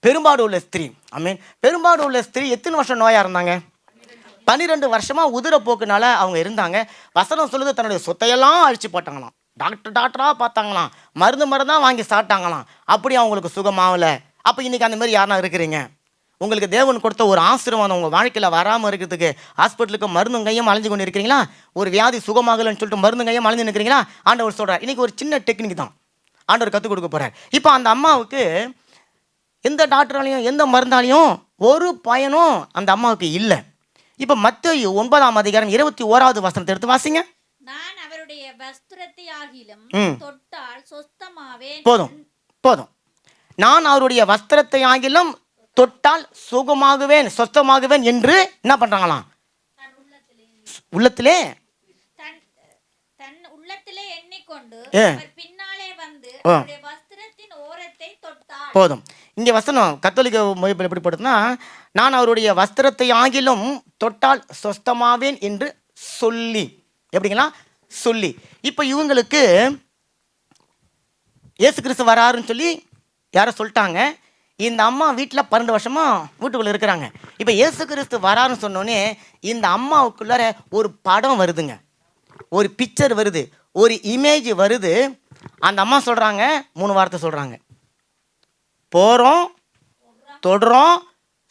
பெரும்பாடு உள்ள ஸ்திரீ, ஆமேன். பெரும்பாடு உள்ள ஸ்திரீ எத்தனை வருஷம் நோயாக இருந்தாங்க? 12 வருஷமாக உதிரப்போக்குனால அவங்க இருந்தாங்க. வசனம் சொல்லுது, தன்னுடைய சொத்தையெல்லாம் அழிச்சு போட்டாங்களாம், டாக்டராக பார்த்தாங்களாம், மருந்தாக வாங்கி சாப்பிட்டாங்களாம், அப்படி அவங்களுக்கு சுகமாகலை. அப்போ இன்றைக்கி அந்த மாதிரி யாருனா இருக்கிறீங்க, உங்களுக்கு தேவன் கொடுத்த ஒரு ஆசீர்வாதம் உங்கள் வாழ்க்கையில் வராமல் இருக்கிறதுக்கு ஹாஸ்பிட்டலுக்கு மருந்தும் கையும் அலைஞ்சு கொண்டு இருக்கிறீங்களா? ஒரு வியாதி சுகமாகலன்னு சொல்லிட்டு மருந்தும் கையும் அலைஞ்சு நிற்கிறீங்களா? ஆண்டவர் சொல்கிறார், இன்றைக்கி ஒரு சின்ன டெக்னிக் தான் ஆண்டவர் கற்றுக் கொடுக்க போகிறார். இப்போ அந்த அம்மாவுக்கு எந்த டாக்டராலையும் எந்த மருந்தாலையும் ஒரு பயனும் அந்த அம்மாவுக்கு இல்லை. இப்போ மத்தேயு 9ஆம் அதிகாரம் 21வது வசனத்தை எடுத்து வாசிங்க. நான் அவருடைய வஸ்திரத்தை ஆகிலும் தொட்டால் சொஸ்தமாவேன். போதும். நான் அவருடைய வஸ்திரத்தை ஆகிலும் தொட்டால் சுகமாகுவேன், சொஸ்தமாகுவேன் என்று என்ன பண்றாங்களாம்? உள்ளத்திலே எண்ணிக்கொண்டு பின்னாலே வந்து அவருடைய வஸ்திரத்தின் ஓரத்தை தொட்டார். போதும். இங்கே வசனம் கத்தோலிக்க மொழிபெயர்ப்பு எப்படி போடுதுன்னா, நான் அவருடைய வஸ்திரத்தை ஆகிலும் தொட்டால் சொஸ்தமாவேன் என்று சொல்லி, எப்படிங்களா சொல்லி. இப்போ இவங்களுக்கு இயேசு கிறிஸ்து வராருன்னு சொல்லி யாரோ சொல்லிட்டாங்க. இந்த அம்மா வீட்டில் 12 வருஷமா வீட்டுக்குள்ளே இருக்கிறாங்க. இப்போ இயேசு கிறிஸ்து வராருன்னு சொன்னோடனே இந்த அம்மாவுக்குள்ளார ஒரு படம் வருதுங்க, ஒரு பிக்சர் வருது, ஒரு இமேஜ் வருது. அந்த அம்மா சொல்கிறாங்க, 3 வார்த்தை சொல்கிறாங்க, போகிறோம், தொடுறோம்,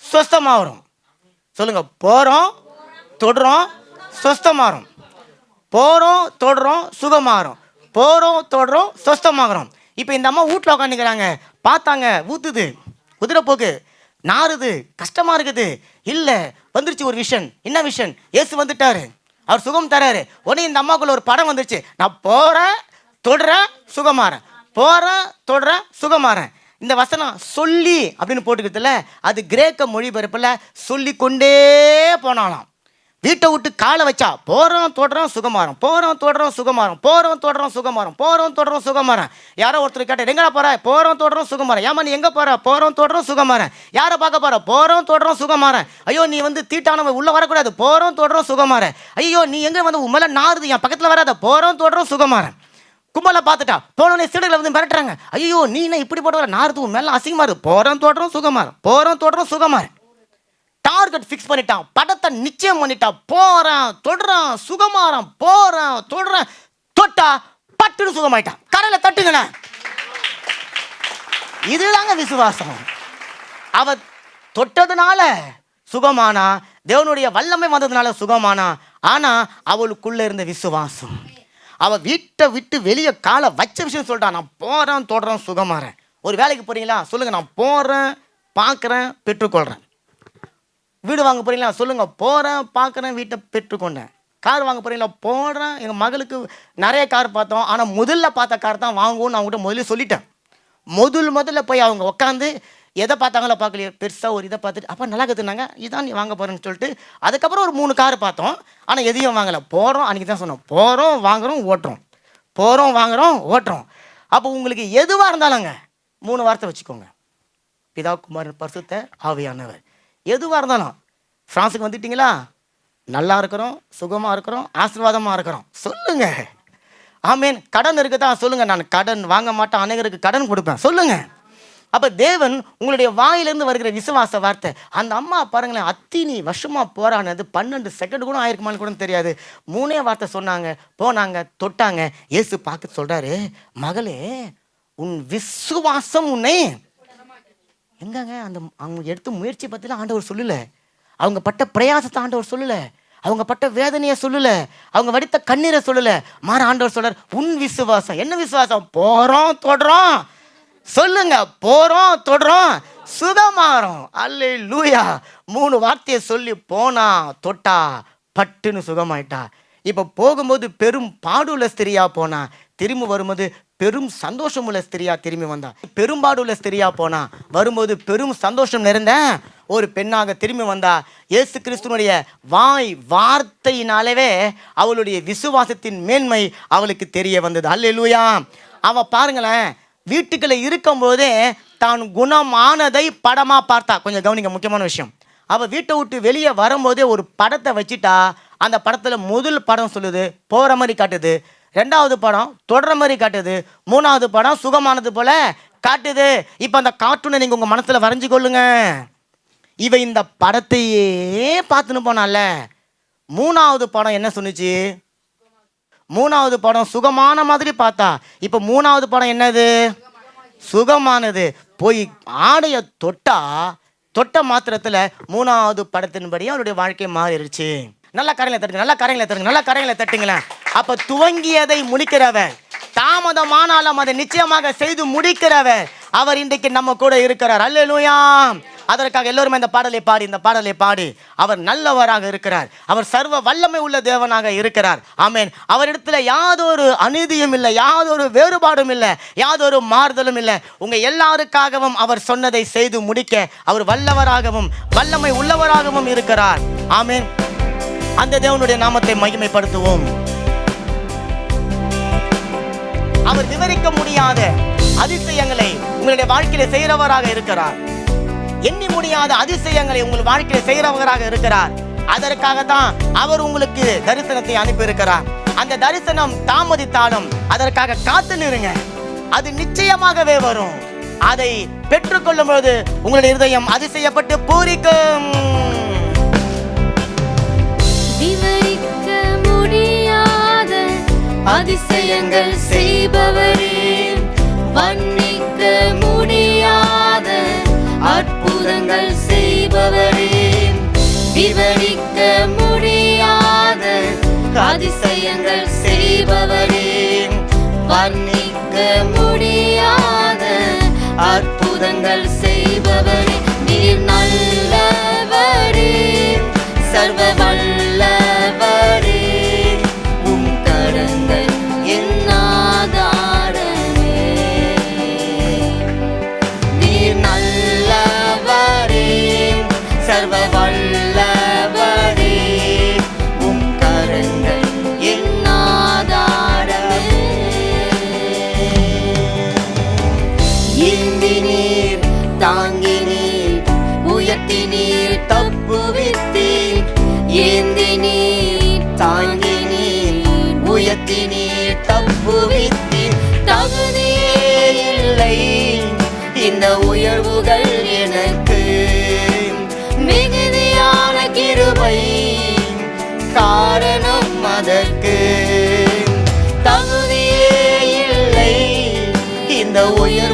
சொஸ்தமாகறோம். சொல்லுங்க, போகிறோம், தொடுறோம், சொஸ்தமாகறோம். போகிறோம், தொடுறோம், சுகமாகறோம். போகிறோம், தொடுறோம், சொஸ்தமாகறோம். இப்போ இந்த அம்மா வீட்டில் உட்காந்துக்கிறாங்க, பார்த்தாங்க, ஊற்றுது, குதிரை போக்கு, நாறுது, கஷ்டமாக இருக்குது. இல்லை, வந்துருச்சு ஒரு விஷன். என்ன விஷன்? இயேசு வந்துட்டாரு, அவர் சுகம் தராரு. உடனே இந்த அம்மாக்குள்ள ஒரு படம் வந்துருச்சு, நான் போகிறேன், தொடுறேன், சுகமாறேன், போகிறேன், தொடுறேன், சுகமாறேன். இந்த வசனம் சொல்லி அப்படின்னு போட்டுக்கிறதுல அது கிரேக்க மொழிபெயர்ப்பில் சொல்லி கொண்டே போனாலாம். வீட்டை விட்டு காலை வச்சா போகிறோம், தொடுறோம், சுகமாறோம், போகிறோம், தொடுறோம், சுகமாறோம், போகிறோம், தொடுறோம், சுகமாறோம், போகிறோம், தொடுறோம், சுகமாறேன். யாரோ ஒருத்தர் கேட்டார், எங்கடா போகிற? போகிறோம், தொடுறோம், சுகமாறேன். ஏமா நீ எங்கே போகிற? போகிறோம், தொடுறோம், சுகமாறேன். யாரை பார்க்க போகிற? போகிறோம், தொடுறோம், சுகமாறேன். ஐயோ நீ தீட்டானவ உள்ளே வரக்கூடாது, போகிறோம், தொடுறோம், சுகமாறேன். ஐயோ நீ எங்கே உண்மையில நாறுது, என் பக்கத்தில் வராத, போகிறோம், தொடுறோம், சுகமாறேன். கும்பலை பார்த்துட்டா போனோடனே சீடர்களை மிரட்டுறாங்க, ஐயோ நீ என்ன இப்படி போட்டு நாறுது, உன் மேலே அசிங்கமா இருக்கு, போகிறோம், தொடுறோம், சுகமாறேன், போகிறோம், தொடுறோம், சுகமாறேன். டார்கெட் ஃபிக்ஸ் பண்ணிட்டான், படத்தை நிச்சயம் பண்ணிட்டான். போறேன், தொடுறான், சுகமாறான், போறேன், தொடுறேன், தொட்டா பட்டுன்னு சுகமாயிட்டான். கரையில தட்டுங்கண்ண, இதுதாங்க விசுவாசம். அவ தொட்டதுனால சுகமானா, தேவனுடைய வல்லமை வந்ததுனால சுகமானா. ஆனா அவளுக்குள்ள இருந்த விசுவாசம், அவ வீட்டை விட்டு வெளியே காலை வச்ச விஷயம் சொல்லிட்டான், நான் போறேன், தொடுறேன், சுகமாறேன். ஒரு வேலைக்கு போறீங்களா? சொல்லுங்க, நான் போறேன், பார்க்குறேன், பெற்றுக்கொள்றேன். வீடு வாங்க போறீங்களா? சொல்லுங்க, போகிறேன், பார்க்குறேன், வீட்டை பெற்றுக்கொண்டேன். கார் வாங்க போறீங்களா? போடுறேன். எங்கள் மகளுக்கு நிறைய கார் பார்த்தோம், ஆனால் முதல்ல பார்த்த கார் தான் வாங்குவோன்னு அவங்ககிட்ட முதல்ல சொல்லிட்டேன். முதல்ல போய் அவங்க உட்காந்து எதை பார்த்தாங்களோ பார்க்கலையே, பெருசாக ஒரு இதை பார்த்துட்டு அப்போ நல்லா கற்றுனாங்க, இதான் நீ வாங்க போகிறேன்னு சொல்லிட்டு அதுக்கப்புறம் ஒரு 3 கார் பார்த்தோம், ஆனால் எதையும் வாங்கலை. போகிறோம், அன்றைக்கி தான் சொன்னோம், போகிறோம், வாங்குகிறோம், ஓட்டுறோம், போகிறோம், வாங்குகிறோம், ஓட்டுறோம். அப்போ உங்களுக்கு எதுவாக இருந்தாலுங்க 3 வார்த்தை வச்சுக்கோங்க, பிதா, குமாரன், பரிசுத்த ஆவியானவர். எதுவாக இருந்தாலும், ஃப்ரான்ஸுக்கு வந்துட்டீங்களா, நல்லா இருக்கிறோம், சுகமாக இருக்கிறோம், ஆசீர்வாதமாக இருக்கிறோம், சொல்லுங்க. ஆமேன். கடன் இருக்குதான், சொல்லுங்க, நான் கடன் வாங்க மாட்டேன், அநேகருக்கு கடன் கொடுப்பேன், சொல்லுங்க. அப்போ தேவன் உங்களுடைய வாயிலிருந்து வருகிற விசுவாச வார்த்தை. அந்த அம்மா பாருங்களேன், அத்தினி வருஷமா போரானது 12 செகண்ட் கூட ஆயிருக்குமான்னு கூட தெரியாது. 3 வார்த்தை சொன்னாங்க, போனாங்க, தொட்டாங்க. இயேசு பார்த்து சொல்றாரு, மகளே உன் விசுவாசம் உன்னை எங்கங்க. அந்த அவங்க எடுத்து முயற்சி பற்றிலாம் ஆண்டவர் சொல்லலை, அவங்க பட்ட பிரயாசத்தை ஆண்டவர் சொல்லலை, அவங்க பட்ட வேதனையை சொல்லலை, அவங்க வடித்த கண்ணீரை சொல்லலை. மாற ஆண்டவர் சொல்றார், உன் விசுவாசம். என்ன விசுவாசம்? போகிறோம், தொடுறோம், சொல்லுங்க, போகிறோம், தொடுறோம், சுகமாறோம். அல்லேலூயா. 3 வார்த்தையை சொல்லி போனா, தொட்டா, பட்டுன்னு சுகமாயிட்டா. இப்போ போகும்போது பெரும் பாடுள்ள ஸ்திரியா போனா, திரும்பி வரும்போது பெரும் சந்தோஷம் உள்ள ஸ்திரியா திரும்பி வந்தா. பெரும்பாடுள்ள ஸ்திரியா போனா, வரும்போது பெரும் சந்தோஷம் நிறைந்த ஒரு பெண்ணாக திரும்பி வந்தா. இயேசு கிறிஸ்துவனுடைய வார்த்தையினாலவே அவளுடைய விசுவாசத்தின் மேன்மை அவளுக்கு தெரிய வந்தது. அல்லேலூயா. அவ பாருங்களேன், வீட்டுக்குள்ள இருக்கும் போதே தான் குணமானதை படமா பார்த்தா. கொஞ்சம் கவனிங்க, முக்கியமான விஷயம். அவ வீட்டை விட்டு வெளியே வரும்போதே ஒரு படத்தை வச்சுட்டா. அந்த படத்துல முதல் படம் சொல்லுது, போற மாதிரி காட்டுது. 2வது படம் தொடர மாதிரி காட்டுது. 3வது படம் சுகமானது போல காட்டுது. இப்ப அந்த கார்ட்டூனை நீங்க உங்க மனசுல வரைஞ்சு கொள்ளுங்க. இவ இந்த படத்தையே பார்த்துன்னு போனால. 3வது படம் என்ன சொன்னுச்சு? 3வது படம் சுகமான மாதிரி பார்த்தா. இப்ப 3வது படம் என்னது? சுகமானது. போய் ஆடைய தொட்ட மாத்திரத்துல 3வது படத்தின்படி அவருடைய வாழ்க்கை மாறிடுச்சு. நல்லா கரையில தட்டுங்க, நல்லா கரையில தட்டுங்க, நல்லா கரையில தட்டுங்களேன். அப்ப துவங்கியதை முடிக்கிறவர், தாமதமானாலும் அதை நிச்சயமாக செய்து முடிக்கிறவர், அவர் இன்றைக்கு நம்ம கூட இருக்கிறார். அல்லேலூயா. அதற்காக எல்லோருமே இந்த பாடலை பாடி அவர் நல்லவராக இருக்கிறார், அவர் சர்வ வல்லமை உள்ள தேவனாக இருக்கிறார். ஆமென். அவரிடத்துல யாதொரு அநீதியும் இல்லை, யாதொரு வேறுபாடும் இல்லை, யாதொரு மாறுதலும் இல்லை. உங்க எல்லாருக்காகவும் அவர் சொன்னதை செய்து முடிக்க அவர் வல்லவராகவும் வல்லமை உள்ளவராகவும் இருக்கிறார். ஆமென். அந்த தேவனுடைய நாமத்தை மகிமைப்படுத்துவோம். அவர் விவரிக்க முடியாத அதிசயங்களை உங்களுடைய வாழ்க்கையில செய்கிறவராக இருக்கிறார். எண்ணி முடியாத அதிசயங்களை உங்கள் வாழ்க்கையில செய்கிறவராக இருக்கிறார். அதற்காகத்தான் அவர் உங்களுக்கு தரிசனத்தை அனுப்பி இருக்கிறார். அந்த தரிசனம் தாமதித்தாலும் அதற்காக காத்து நிறுங்க, அது நிச்சயமாகவே வரும். அதை பெற்றுக்கொள்ளும் பொழுது உங்களுடைய இருதயம் அதிசயப்பட்டு பூரிக்கும். விவரிக்க முடியாத அதிசயங்கள் செய்பவரே, வர்ணிக்க முடியாத அற்புதங்கள் செய்பவரே, விவரிக்க முடியாத அதிசயங்கள் செய்பவரே, வர்ணிக்க முடியாத அற்புதங்கள் செய்பவரே, நீர் நல்லவரே, சர்வ வல்லவரே, உம் கரங்கள் என் ஆதாரமே. நீர் நல்லவரே, சர்வ வல்லவரே, உம் கரங்கள் என் ஆதாரமே. ஏந்தி நீர் தாங்கி நீர் உயர்த்தி நீர் தப்புவித்தீர். ஏந்தி நீர் தாங்கி நீர் உயர்த்தி நீர் தப்புவித்தீர். தகுதியே இல்லை இந்த உயர்வுகள் எனக்கு, மிகுதியான கிருபை காரணம் அதற்கு. தகுதியே இல்லை இந்த உயர்வு